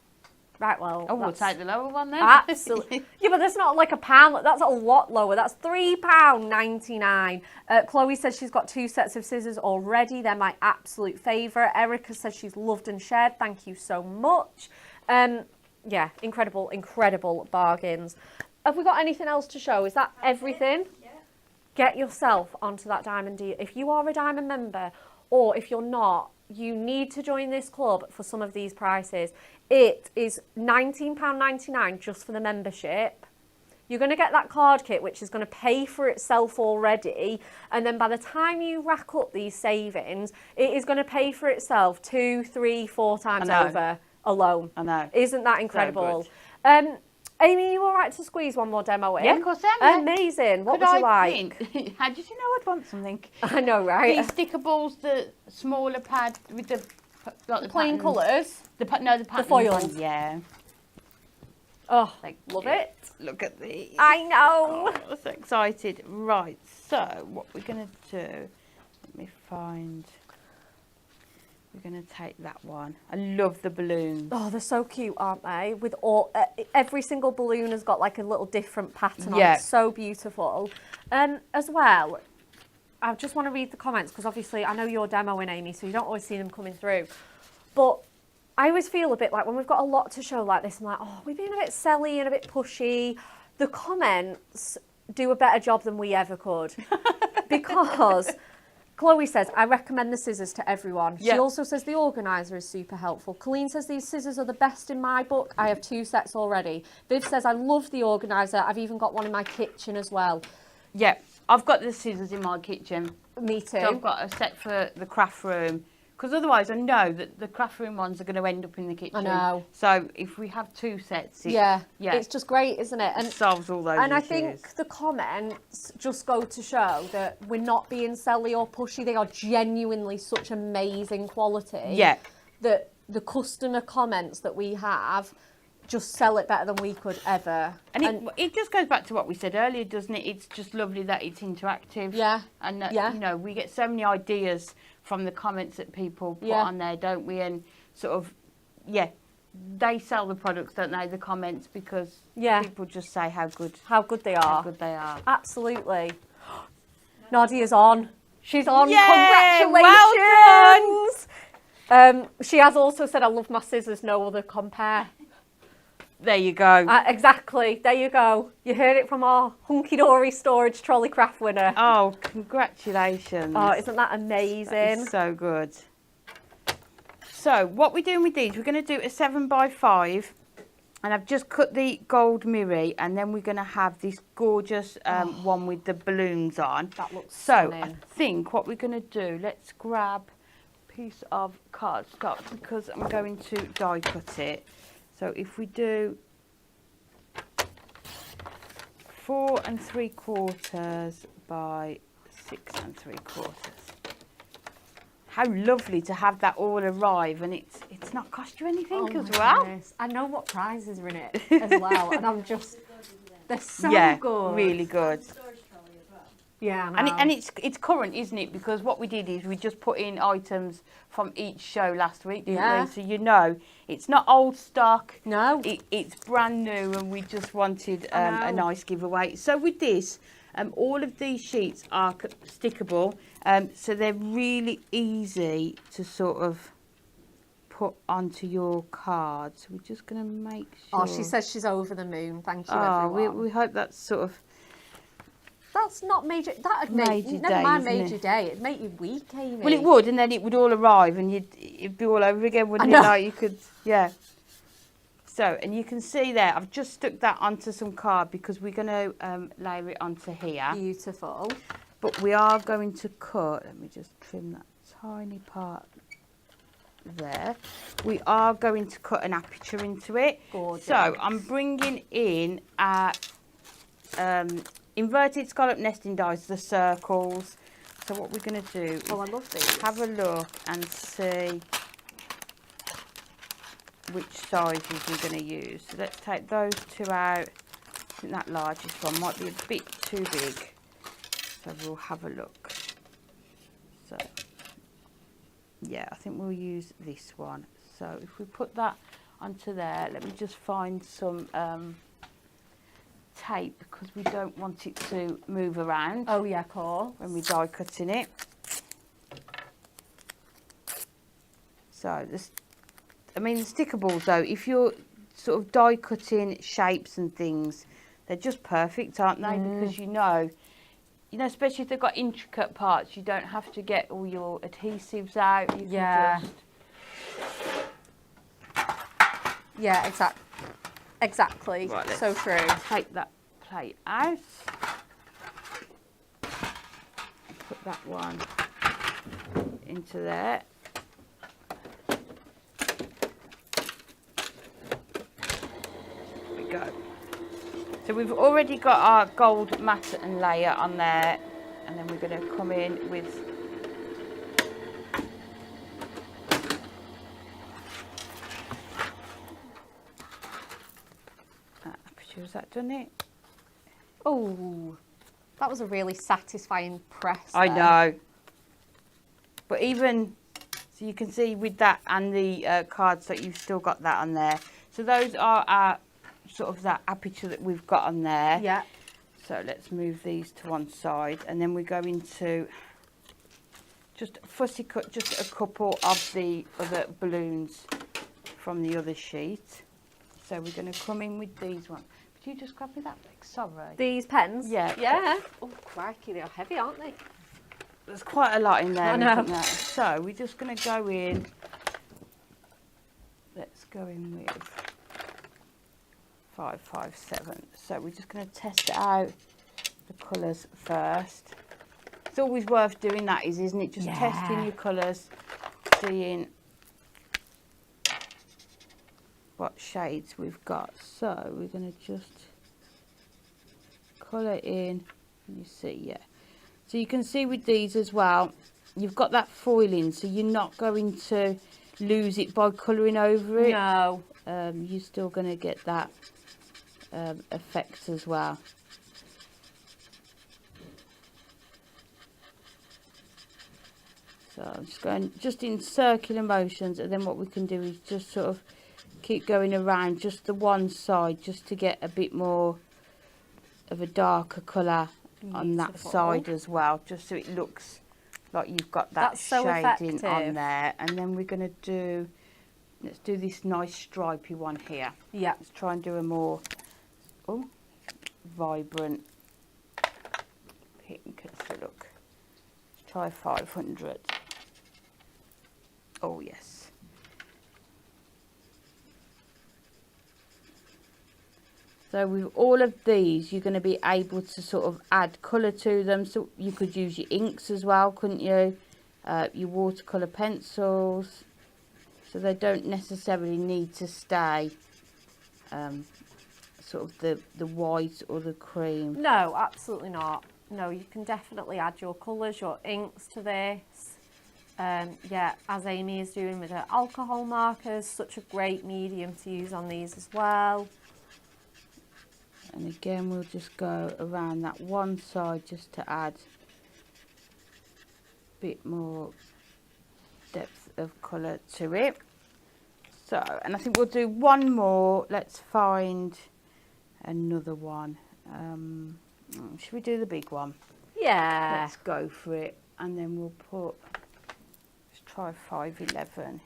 Speaker 1: Right, well.
Speaker 2: We'll take the lower one then.
Speaker 1: Absolutely. Yeah, but that's not like a pound. That's a lot lower. That's £3.99. Chloe says she's got 2 sets of scissors already. They're my absolute favourite. Erica says she's loved and shared. Thank you so much. Yeah, incredible, incredible bargains. Have we got anything else to show? Is that everything?
Speaker 3: Yeah.
Speaker 1: Get yourself onto that diamond deal. If you are a diamond member, or if you're not, you need to join this club for some of these prices. It is £19.99 just for the membership. You're going to get that card kit, which is going to pay for itself already. And then by the time you rack up these savings, it is going to pay for itself 2, 3, 4 times over alone.
Speaker 2: I know.
Speaker 1: Isn't that incredible?
Speaker 2: So
Speaker 1: Amy, you all right to squeeze one more demo in?
Speaker 2: Yeah, of course I am. Yeah.
Speaker 1: Amazing. What
Speaker 2: Could
Speaker 1: would you
Speaker 2: I
Speaker 1: like?
Speaker 2: think? How did you know I'd want something?
Speaker 1: I know, right?
Speaker 2: These stickables, the smaller pad with the like the
Speaker 1: Plain
Speaker 2: patterns.
Speaker 1: colours.
Speaker 2: The pattern.
Speaker 1: foils.
Speaker 2: Yeah.
Speaker 1: Oh,
Speaker 2: Thank
Speaker 1: love
Speaker 2: you.
Speaker 1: it.
Speaker 2: Look at these.
Speaker 1: I know.
Speaker 2: Oh, I'm so excited. Right, so what we're going to do, let me find, we're going to take that one. I love the balloons.
Speaker 1: Oh, they're so cute, aren't they? With all every single balloon has got like a little different pattern on
Speaker 2: Yeah.
Speaker 1: it. So beautiful. As well, I just want to read the comments because obviously I know you're demoing, Amy, so you don't always see them coming through. But I always feel a bit like when we've got a lot to show like this, I'm like, oh, we've been a bit selly and a bit pushy. The comments do a better job than we ever could. Because Chloe says, I recommend the scissors to everyone.
Speaker 2: Yeah.
Speaker 1: She also says the organiser is super helpful. Colleen says these scissors are the best in my book. I have 2 sets already. Viv says, I love the organiser. I've even got one in my kitchen as well.
Speaker 2: Yeah, I've got the scissors in my kitchen.
Speaker 1: Me too.
Speaker 2: So I've got a set for the craft room. Because otherwise I know that the craft room ones are going to end up in the kitchen.
Speaker 1: I know.
Speaker 2: So if we have 2 sets,
Speaker 1: Yeah,
Speaker 2: yeah,
Speaker 1: it's just great, isn't it?
Speaker 2: it solves all those
Speaker 1: And I
Speaker 2: issues.
Speaker 1: think the comments just go to show that we're not being selly or pushy. They are genuinely such amazing quality.
Speaker 2: Yeah.
Speaker 1: That the customer comments that we have just sell it better than we could ever.
Speaker 2: And it just goes back to what we said earlier, doesn't it? It's just lovely that it's interactive.
Speaker 1: Yeah.
Speaker 2: And,
Speaker 1: Yeah.
Speaker 2: you know, we get so many ideas from the comments that people put
Speaker 1: Yeah.
Speaker 2: on there, don't we? And sort of, yeah, they sell the products, don't they, the comments, because
Speaker 1: Yeah.
Speaker 2: people just say how good
Speaker 1: they are.
Speaker 2: how good they are.
Speaker 1: Absolutely. Nadia's on. She's on.
Speaker 2: Yay,
Speaker 1: Congratulations. She has also said, I love my scissors, no other compare.
Speaker 2: There you go.
Speaker 1: Exactly. There you go. You heard it from our hunky-dory storage trolley craft winner.
Speaker 2: Oh, congratulations.
Speaker 1: Oh, isn't that amazing?
Speaker 2: That is so good. So what we're doing with these, we're going to do a 7x5, and I've just cut the gold mirror, and then we're going to have this gorgeous one with the balloons on.
Speaker 1: That looks
Speaker 2: so
Speaker 1: stunning.
Speaker 2: I think what we're going to do, let's grab a piece of cardstock because I'm going to die cut it. So if we do 4 3/4 by 6 3/4. How lovely to have that all arrive, and it's not cost you anything as well.
Speaker 1: Goodness. I know what prizes are in it as well, and I'm just, they're so
Speaker 2: Yeah,
Speaker 1: good.
Speaker 2: really good.
Speaker 3: Storage trolley as well.
Speaker 1: Yeah, I know.
Speaker 2: And it's current, isn't it? Because what we did is we just put in items from each show last week, didn't
Speaker 1: Yeah.
Speaker 2: we? So you know, it's not old stock.
Speaker 1: No.
Speaker 2: It's brand new, and we just wanted
Speaker 1: I
Speaker 2: a
Speaker 1: know.
Speaker 2: nice giveaway. So with this, all of these sheets are stickable, so they're really easy to sort of put onto your cards. We're just going to make sure.
Speaker 1: Oh, she says she's over the moon. Thank you,
Speaker 2: Oh,
Speaker 1: everyone.
Speaker 2: we hope that's sort of.
Speaker 1: That's not major. That'd
Speaker 2: Made
Speaker 1: make
Speaker 2: your
Speaker 1: never
Speaker 2: day,
Speaker 1: mind
Speaker 2: isn't
Speaker 1: made your
Speaker 2: it?
Speaker 1: day. It'd make you weak, Amy.
Speaker 2: Well, it would, and then it would all arrive, and it'd be all over again, wouldn't
Speaker 1: I
Speaker 2: it?
Speaker 1: know.
Speaker 2: Like you could, yeah. So, and you can see there, I've just stuck that onto some card because we're going to layer it onto here.
Speaker 1: Beautiful.
Speaker 2: But we are going to cut, let me just trim that tiny part there. We are going to cut an aperture into it.
Speaker 1: Gorgeous.
Speaker 2: So I'm bringing in our inverted scallop nesting dies, the circles. So what we're going to do is
Speaker 1: Oh, I love these.
Speaker 2: have a look and see which sizes we're going to use. So let's take those 2 out. I think that largest one might be a bit too big. So we'll have a look. So, yeah, I think we'll use this one. So if we put that onto there, let me just find some tape because we don't want it to move around
Speaker 1: Oh yeah, cool.
Speaker 2: when we die cutting it. So this, I mean, the stickables though, if you're sort of die cutting shapes and things, they're just perfect, aren't they? Because you know, especially if they've got intricate parts, you don't have to get all your adhesives out. You can
Speaker 1: Yeah.
Speaker 2: just
Speaker 1: Yeah, exactly.
Speaker 2: Right, let's
Speaker 1: so true.
Speaker 2: take that plate out. Put that one into there. There we go. So we've already got our gold matte and layer on there, and then we're going to come in with aperture. Has that done it?
Speaker 1: Oh, that was a really satisfying press.
Speaker 2: I
Speaker 1: there.
Speaker 2: know. But even, so you can see with that and the cards that you've still got that on there. So those are our sort of that aperture that we've got on there.
Speaker 1: Yeah.
Speaker 2: So let's move these to one side, and then we go into just fussy cut just a couple of the other balloons from the other sheet. So we're going to come in with these ones. Could you just grab me that big? Sorry.
Speaker 1: These pens?
Speaker 2: Yeah.
Speaker 1: Yeah. Oh, crikey, they are heavy, aren't they?
Speaker 2: There's quite a lot in there.
Speaker 1: I know.
Speaker 2: Isn't there? So we're just going to go in. Let's go in with 557. So we're just going to test out the colours first. It's always worth doing that, isn't it? Just testing your colours, seeing what shades we've got. So we're going to just colour in. You see, yeah. So you can see with these as well, you've got that foiling, so you're not going to lose it by colouring over it.
Speaker 1: No.
Speaker 2: You're still going to get that effect as well. So I'm just going just in circular motions, and then what we can do is just sort of keep going around just the one side, just to get a bit more of a darker colour on that
Speaker 1: Beautiful.
Speaker 2: side as well, just so it looks like you've got that
Speaker 1: That's so
Speaker 2: shading
Speaker 1: effective.
Speaker 2: on there. And then we're going to do, let's do this nice stripy one here.
Speaker 1: Yeah.
Speaker 2: Let's try and do a more vibrant pink. So look, let's try 500. Oh yes. So with all of these, you're going to be able to sort of add colour to them. So you could use your inks as well, couldn't you? Your watercolour pencils. So they don't necessarily need to stay sort of the white or the cream.
Speaker 1: No, absolutely not. No, you can definitely add your colours, your inks to this. Yeah, as Amy is doing with her alcohol markers, such a great medium to use on these as well.
Speaker 2: And again, we'll just go around that one side just to add a bit more depth of colour to it. So, and I think we'll do one more. Let's find another one. Should we do the big one?
Speaker 1: Yeah.
Speaker 2: Let's go for it. And then we'll put, let's try 511.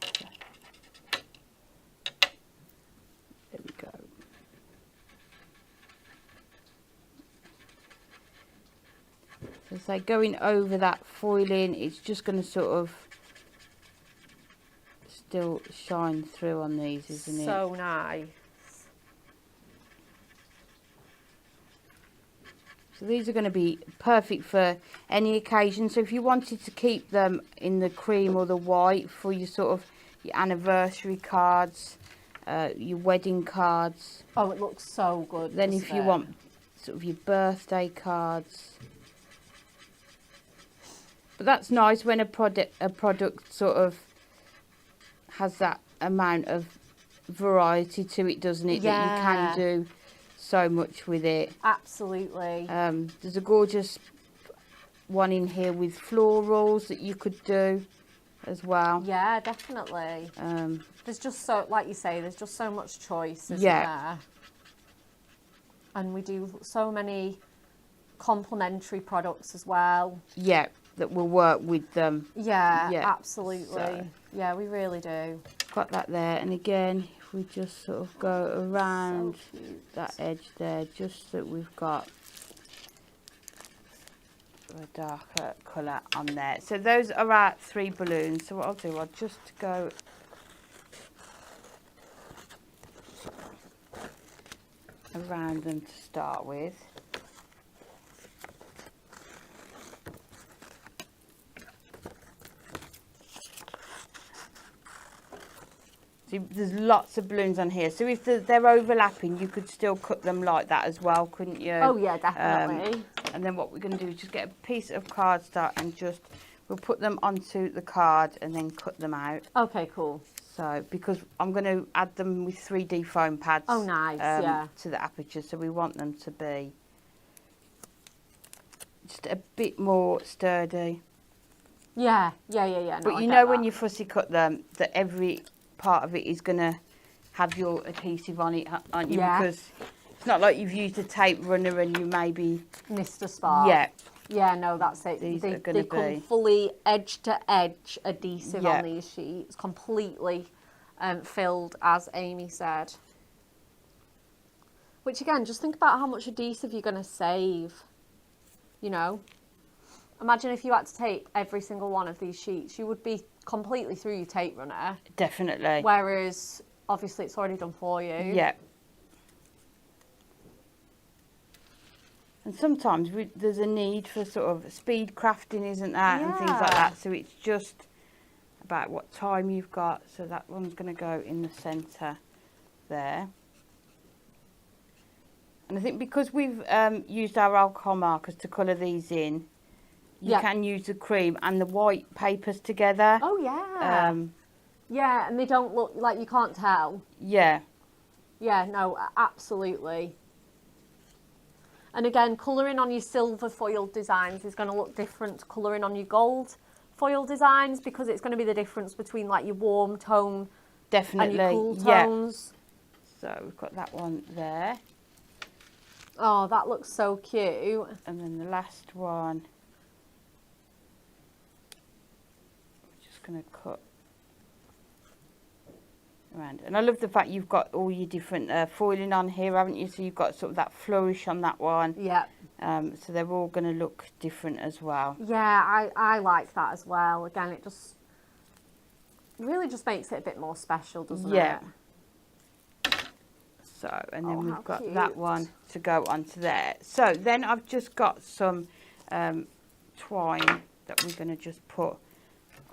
Speaker 2: There we go. So going over that foiling, it's just going to sort of still shine through on these, isn't it?
Speaker 1: So nice.
Speaker 2: So these are going to be perfect for any occasion. So if you wanted to keep them in the cream or the white for your sort of your anniversary cards, your wedding cards.
Speaker 1: Oh, it looks so good.
Speaker 2: Then if you want sort of your birthday cards. But that's nice when a product sort of has that amount of variety to it, doesn't it?
Speaker 1: Yeah.
Speaker 2: That you can do so much with it.
Speaker 1: Absolutely.
Speaker 2: There's a gorgeous one in here with florals that you could do as well.
Speaker 1: Yeah, definitely. There's just so, like you say, there's just so much choice, isn't there? And we do so many complementary products as well.
Speaker 2: Yeah, that will work with them.
Speaker 1: Yeah,
Speaker 2: Yeah,
Speaker 1: absolutely.
Speaker 2: so-
Speaker 1: Yeah, we really do.
Speaker 2: Got that there. And again, if we just sort of go around
Speaker 1: So cute.
Speaker 2: that edge there, just that we've got a darker colour on there. So those are our 3 balloons. So what I'll do, I'll just go around them to start with. See, there's lots of balloons on here. So if they're overlapping, you could still cut them like that as well, couldn't you?
Speaker 1: Oh yeah, definitely.
Speaker 2: And then what we're going to do is just get a piece of cardstock and just, we'll put them onto the card and then cut them out.
Speaker 1: Okay, cool.
Speaker 2: So, because I'm going to add them with 3D foam pads.
Speaker 1: Oh, nice, yeah.
Speaker 2: To the aperture, so we want them to be just a bit more sturdy.
Speaker 1: Yeah. No,
Speaker 2: But
Speaker 1: I
Speaker 2: you
Speaker 1: get
Speaker 2: know when
Speaker 1: that.
Speaker 2: you fussy cut them, that every part of it is going to have your adhesive on it, aren't you?
Speaker 1: Yeah.
Speaker 2: Because it's not like you've used a tape runner and you maybe...
Speaker 1: missed a spot.
Speaker 2: Yeah.
Speaker 1: Yeah, no, that's it.
Speaker 2: These
Speaker 1: They
Speaker 2: are gonna
Speaker 1: come
Speaker 2: be-
Speaker 1: fully edge to edge adhesive
Speaker 2: Yeah.
Speaker 1: on these sheets, completely filled, as Amy said. Which again, just think about how much adhesive you're going to save. You know, imagine if you had to tape every single one of these sheets, you would be completely through your tape runner.
Speaker 2: Definitely.
Speaker 1: Whereas, obviously, it's already done for you.
Speaker 2: Yeah. And sometimes there's a need for sort of speed crafting, isn't there? And things like
Speaker 1: Yeah.
Speaker 2: that. So it's just about what time you've got. So that one's going to go in the centre there. And I think because we've used our alcohol markers to colour these in, you
Speaker 1: Yeah.
Speaker 2: can use the cream and the white papers together.
Speaker 1: Oh, yeah. Yeah, and they don't look like you can't tell.
Speaker 2: Yeah.
Speaker 1: Yeah, no, absolutely. And again, colouring on your silver foil designs is going to look different to colouring on your gold foil designs, because it's going to be the difference between like your warm tone
Speaker 2: Definitely.
Speaker 1: and your cool
Speaker 2: Yeah.
Speaker 1: tones.
Speaker 2: So we've got that one there.
Speaker 1: Oh, that looks so cute.
Speaker 2: And then the last one, we're just going to cut around. And I love the fact you've got all your different foiling on here, haven't you? So you've got sort of that flourish on that one.
Speaker 1: Yeah.
Speaker 2: So they're all going to look different as well.
Speaker 1: Yeah, I like that as well. Again, it just really just makes it a bit more special, doesn't
Speaker 2: Yeah.
Speaker 1: it?
Speaker 2: So, and then
Speaker 1: Oh,
Speaker 2: we've
Speaker 1: how
Speaker 2: got
Speaker 1: cute.
Speaker 2: that one to go onto there. So then I've just got some twine that we're going to just put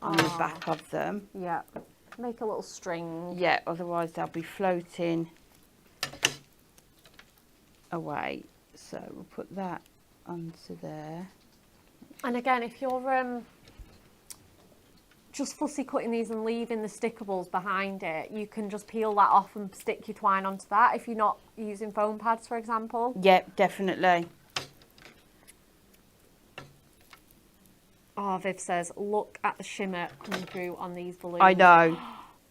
Speaker 2: on the
Speaker 1: Oh.
Speaker 2: back of them.
Speaker 1: Yeah. Make a little string.
Speaker 2: Yeah, otherwise they'll be floating away. So we'll put that onto there.
Speaker 1: And again, if you're just fussy cutting these and leaving the stickables behind it, you can just peel that off and stick your twine onto that if you're not using foam pads, for example.
Speaker 2: Yeah, definitely.
Speaker 1: Oh, Viv says, look at the shimmer coming through on these balloons.
Speaker 2: I know.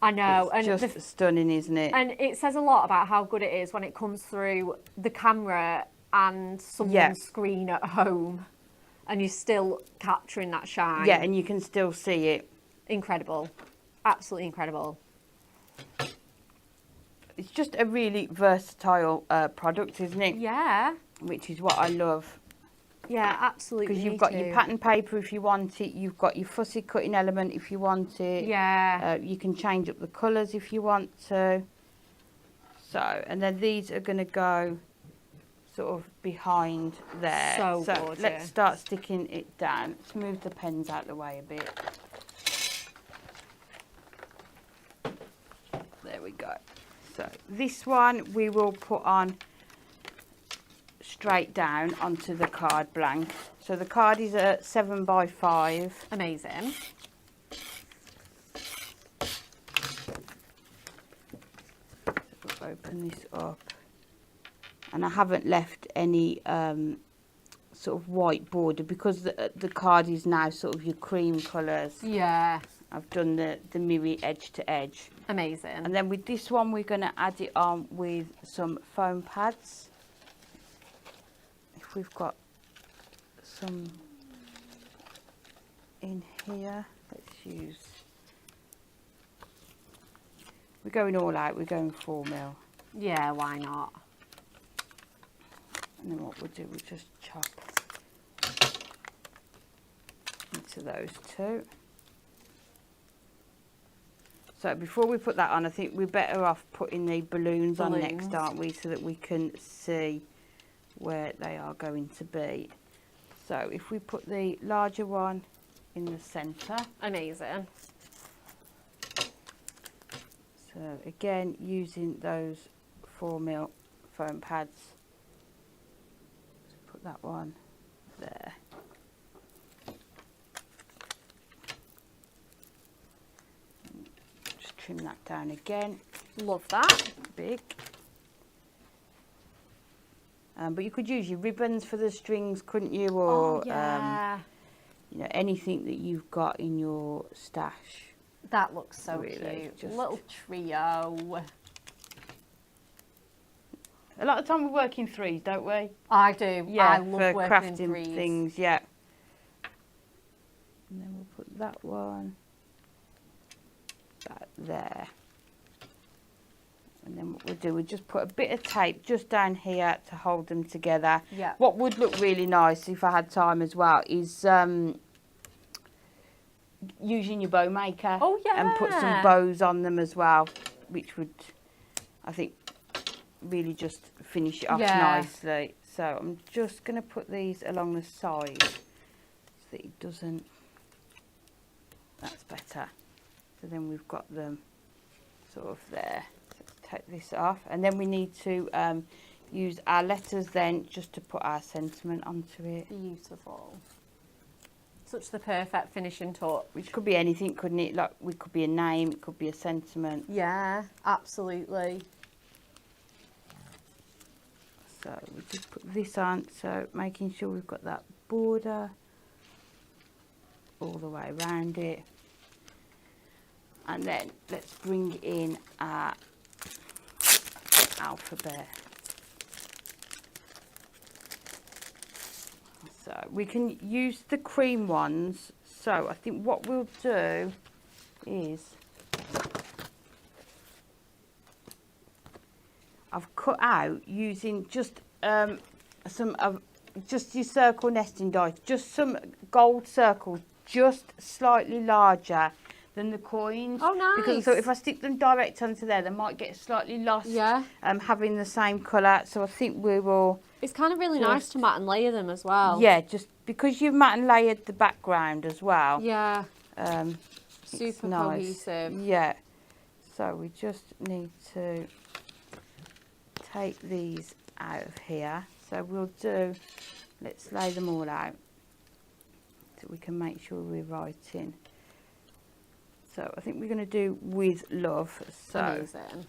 Speaker 1: I know.
Speaker 2: It's
Speaker 1: And
Speaker 2: just stunning, isn't it?
Speaker 1: and it says a lot about how good it is when it comes through the camera and someone's
Speaker 2: Yeah.
Speaker 1: screen at home and you're still capturing that shine.
Speaker 2: Yeah, and you can still see it.
Speaker 1: Incredible. Absolutely incredible.
Speaker 2: It's just a really versatile product, isn't it?
Speaker 1: Yeah.
Speaker 2: Which is what I love.
Speaker 1: Yeah, absolutely.
Speaker 2: Because you've
Speaker 1: me
Speaker 2: got
Speaker 1: too.
Speaker 2: your pattern paper if you want it. You've got your fussy cutting element if you want it.
Speaker 1: Yeah.
Speaker 2: You can change up the colours if you want to. So, and then these are going to go sort of behind there.
Speaker 1: So
Speaker 2: let's
Speaker 1: gorgeous.
Speaker 2: start sticking it down. Let's move the pens out of the way a bit. There we go. So this one we will put on straight down onto the card blank. So the card is a 7x5.
Speaker 1: Amazing.
Speaker 2: We'll open this up. And I haven't left any sort of white border because the card is now sort of your cream colours.
Speaker 1: Yeah.
Speaker 2: I've done the mirror edge to edge.
Speaker 1: Amazing.
Speaker 2: And then with this one we're going to add it on with some foam pads. If we've got some in here, let's use, we're going all out, we're going 4mm.
Speaker 1: Yeah, why not?
Speaker 2: And then what we'll do, we'll just chop into those two. So before we put that on, I think we're better off putting the balloons on next, aren't we? So that we can see where they are going to be. So if we put the larger one in the centre.
Speaker 1: Amazing.
Speaker 2: So So again, using those 4mm foam pads. So put that one there. And just trim that down again.
Speaker 1: Love that.
Speaker 2: Big. But you could use your ribbons for the strings, couldn't you? Or
Speaker 1: yeah.
Speaker 2: you know, anything that you've got in your stash.
Speaker 1: That looks so
Speaker 2: Really,
Speaker 1: cute.
Speaker 2: just-
Speaker 1: Little trio.
Speaker 2: A lot of time we work in threes, don't we?
Speaker 1: I do.
Speaker 2: Yeah,
Speaker 1: I love
Speaker 2: for
Speaker 1: working
Speaker 2: crafting
Speaker 1: in threes.
Speaker 2: things, yeah. And then we'll put that one back there. And then what we'll do, we'll just put a bit of tape just down here to hold them together.
Speaker 1: Yeah.
Speaker 2: What would look really nice if I had time as well is using your bow maker.
Speaker 1: Oh, yeah.
Speaker 2: And put some bows on them as well, which would, I think, really just finish it off
Speaker 1: Yeah.
Speaker 2: nicely. So I'm just going to put these along the side so that it doesn't, that's better. So then we've got them sort of there. So let's take this off, and then we need to use our letters then just to put our sentiment onto it.
Speaker 1: Beautiful. Such the perfect finishing touch.
Speaker 2: Which could be anything, couldn't it? Like, it could be a name, it could be a sentiment.
Speaker 1: Yeah, absolutely.
Speaker 2: So we just put this on, so making sure we've got that border all the way around it. And then let's bring in our alphabet. So we can use the cream ones. So I think what we'll do is I've cut out using just some of just your circle nesting dies, just some gold circles, just slightly larger than the coins.
Speaker 1: Oh, nice.
Speaker 2: Because so if I stick them direct onto there, they might get slightly lost.
Speaker 1: Yeah.
Speaker 2: Having the same colour. So I think we will.
Speaker 1: It's kind of really nice to mat and layer them as well.
Speaker 2: Yeah, just because you've mat and layered the background as well.
Speaker 1: Yeah.
Speaker 2: It's
Speaker 1: Super
Speaker 2: nice.
Speaker 1: cohesive.
Speaker 2: Yeah. So we just need to take these out of here. So we'll do, let's lay them all out so we can make sure we're writing. So I think we're going to do with love. So,
Speaker 1: Amazing.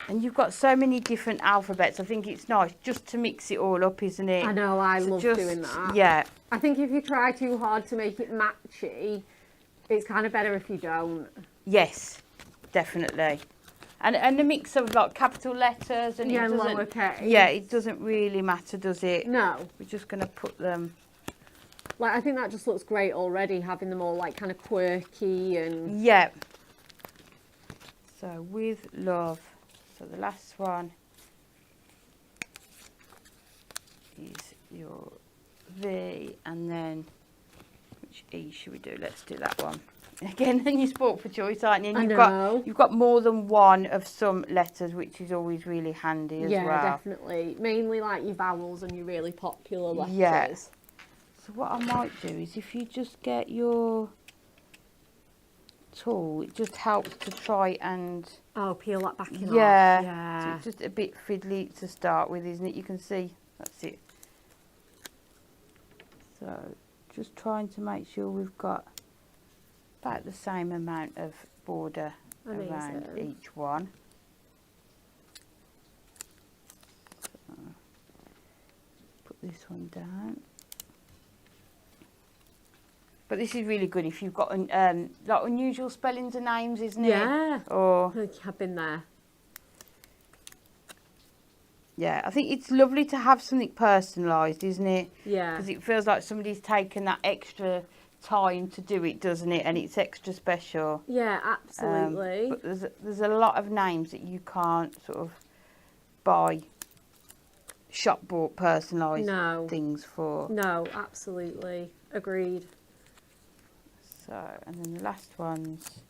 Speaker 2: and you've got so many different alphabets. I think it's nice just to mix it all up, isn't it?
Speaker 1: I know, I
Speaker 2: So
Speaker 1: love
Speaker 2: just-
Speaker 1: doing that.
Speaker 2: Yeah.
Speaker 1: I think if you try too hard to make it matchy, it's kind of better if you don't.
Speaker 2: Yes, definitely. And the mix of like capital letters and
Speaker 1: Yeah,
Speaker 2: it doesn't,
Speaker 1: lowercase.
Speaker 2: yeah, it doesn't really matter, does it?
Speaker 1: No.
Speaker 2: We're just going to put them.
Speaker 1: Like, I think that just looks great already, having them all like kind of quirky and...
Speaker 2: Yeah. So with love. So the last one is your V, and then which E should we do? Let's do that one. Again, then you sport for choice, aren't you? And
Speaker 1: I
Speaker 2: you've
Speaker 1: know.
Speaker 2: you've got more than one of some letters, which is always really handy as
Speaker 1: Yeah,
Speaker 2: well.
Speaker 1: definitely. Mainly like your vowels and your really popular letters.
Speaker 2: Yeah. So what I might do is if you just get your tool, it just helps to try and
Speaker 1: Oh, peel that back in
Speaker 2: yeah.
Speaker 1: off. Yeah.
Speaker 2: So it's just a bit fiddly to start with, isn't it? You can see that's it. So just trying to make sure we've got about the same amount of border around
Speaker 1: Amazing.
Speaker 2: each one. So, put this one down. But this is really good if you've got like unusual spellings of names, isn't it?
Speaker 1: Yeah.
Speaker 2: Or
Speaker 1: I've been there.
Speaker 2: yeah, I think it's lovely to have something personalised, isn't it?
Speaker 1: Yeah.
Speaker 2: Because it feels like somebody's taken that extra time to do it, doesn't it? And it's extra special.
Speaker 1: Yeah, absolutely.
Speaker 2: But there's a lot of names that you can't sort of buy shop bought personalised
Speaker 1: No.
Speaker 2: things for.
Speaker 1: No, absolutely. Agreed.
Speaker 2: So, and then the last ones,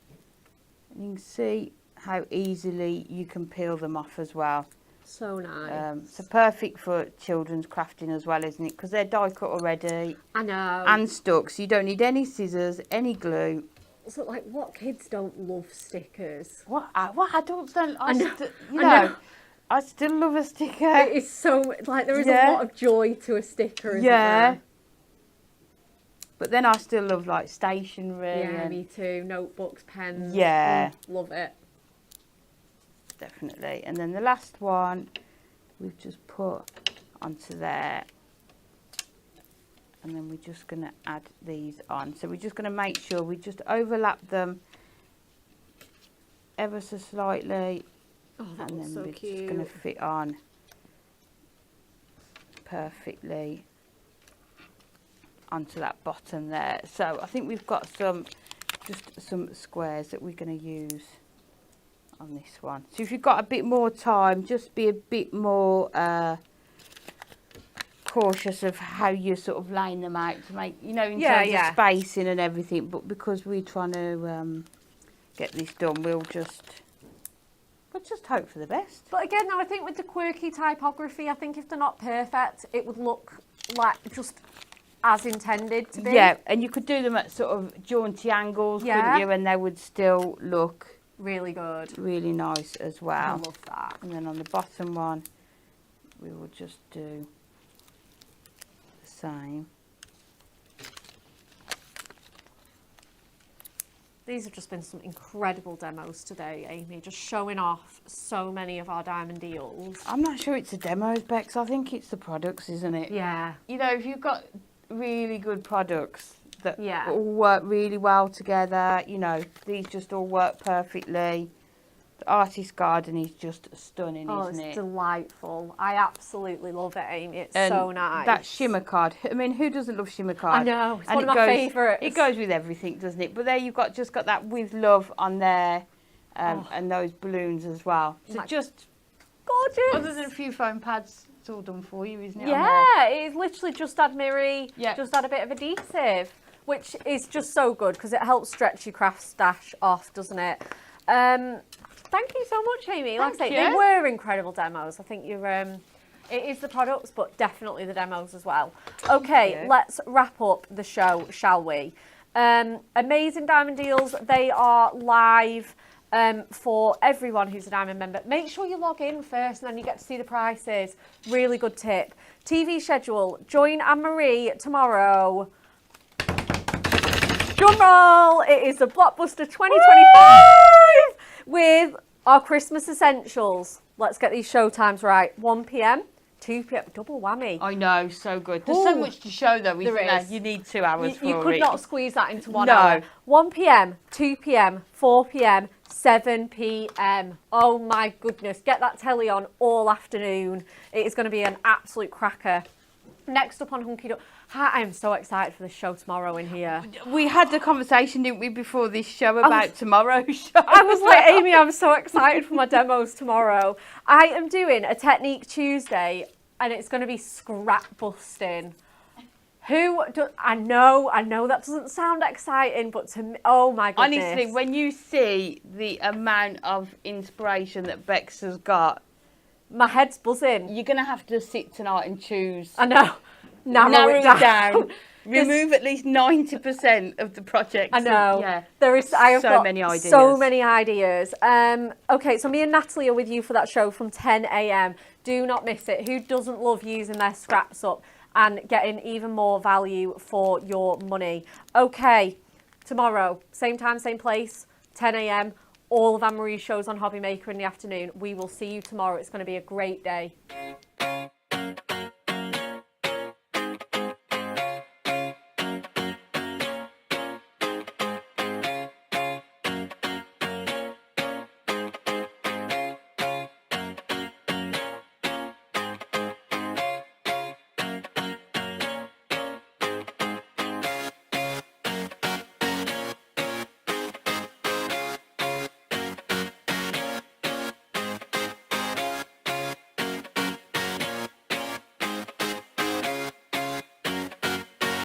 Speaker 2: you can see how easily you can peel them off as well.
Speaker 1: So nice.
Speaker 2: So perfect for children's crafting as well, isn't it? Because they're die cut already
Speaker 1: I know.
Speaker 2: and stuck, so you don't need any scissors, any glue.
Speaker 1: So, like, what kids don't love stickers?
Speaker 2: What adults don't?
Speaker 1: I know,
Speaker 2: You
Speaker 1: I
Speaker 2: know,
Speaker 1: know.
Speaker 2: I still love a sticker.
Speaker 1: It is so, like, there is a
Speaker 2: Yeah.
Speaker 1: lot of joy to a sticker, isn't
Speaker 2: Yeah.
Speaker 1: there?
Speaker 2: But then I still love like stationery.
Speaker 1: Yeah,
Speaker 2: and
Speaker 1: me too. Notebooks, pens.
Speaker 2: Yeah.
Speaker 1: Love it.
Speaker 2: Definitely. And then the last one we've just put onto there. And then we're just going to add these on. So we're just going to make sure we just overlap them ever so slightly.
Speaker 1: Oh, that
Speaker 2: And
Speaker 1: looks
Speaker 2: then
Speaker 1: so
Speaker 2: we're
Speaker 1: cute.
Speaker 2: just going to fit on perfectly onto that bottom there. So I think we've got just some squares that we're going to use on this one. So if you've got a bit more time, just be a bit more cautious of how you're sort of laying them out to make, you know, in terms of spacing and everything. But because we're trying to get this done, we'll just hope for the best.
Speaker 1: But again, now I think with the quirky typography, I think if they're not perfect, it would look like just as intended to be.
Speaker 2: Yeah, and you could do them at sort of jaunty angles, couldn't you? And they would still look
Speaker 1: really good.
Speaker 2: really nice as well.
Speaker 1: I love that.
Speaker 2: And then on the bottom one, we will just do the same.
Speaker 1: These have just been some incredible demos today, Amy, just showing off so many of our diamond deals.
Speaker 2: I'm not sure it's the demos, Bex. I think it's the products, isn't it?
Speaker 1: Yeah.
Speaker 2: You know, if you've got really good products that
Speaker 1: Yeah.
Speaker 2: all work really well together, you know, these just all work perfectly. The Artist Garden is just stunning,
Speaker 1: Oh,
Speaker 2: isn't
Speaker 1: it's
Speaker 2: it?
Speaker 1: delightful. I absolutely love it, Amy. It's
Speaker 2: And
Speaker 1: so nice.
Speaker 2: that shimmer card. I mean, who doesn't love shimmer card?
Speaker 1: I know. It's
Speaker 2: And
Speaker 1: one of my favourites.
Speaker 2: It goes with everything, doesn't it? But there you've got that with love on there, and those balloons as well. So just
Speaker 1: gorgeous.
Speaker 2: other than a few foam pads, it's all done for you, isn't it?
Speaker 1: Yeah, it is literally just add mirror,
Speaker 2: Yeah.
Speaker 1: just add a bit of adhesive, which is just so good because it helps stretch your craft stash off, doesn't it? Thank you so much, Amy. Like I say, they were incredible demos. I think you're, it is the products, but definitely the demos as well. Okay, let's wrap up the show, shall we? Amazing diamond deals. They are live for everyone who's a diamond member. Make sure you log in first and then you get to see the prices. Really good tip. TV schedule. Join Anne-Marie tomorrow. Drum roll! It is the Blockbuster 2025 with our Christmas essentials. Let's get these show times right. 1 p.m, 2 p.m, double whammy.
Speaker 2: I know, so good. There's so much to show though, isn't there? You need 2 hours for it.
Speaker 1: You could not squeeze that into 1 hour. 1 p.m, 2 p.m, 4 p.m, 7 p.m. Oh my goodness, get that telly on all afternoon. It is going to be an absolute cracker. Next up on Hunky Dory. I am so excited for the show tomorrow in here.
Speaker 2: We had the conversation, didn't we, before this show about tomorrow's show?
Speaker 1: I was like, Amy, I'm so excited for my demos tomorrow. I am doing a Technique Tuesday and it's going to be scrap busting. I know that doesn't sound exciting, but to me, oh my goodness.
Speaker 2: Honestly, when you see the amount of inspiration that Bex has got,
Speaker 1: my head's buzzing.
Speaker 2: you're going to have to sit tonight and choose.
Speaker 1: I know. Narrow it down.
Speaker 2: Remove at least 90% of the project.
Speaker 1: I know.
Speaker 2: Yeah.
Speaker 1: I have got
Speaker 2: many ideas.
Speaker 1: So many ideas. Okay, so me and Natalie are with you for that show from 10 a.m. Do not miss it. Who doesn't love using their scraps up and getting even more value for your money? Okay, tomorrow, same time, same place, 10 a.m. All of Anne-Marie's shows on Hobby Maker in the afternoon. We will see you tomorrow. It's going to be a great day.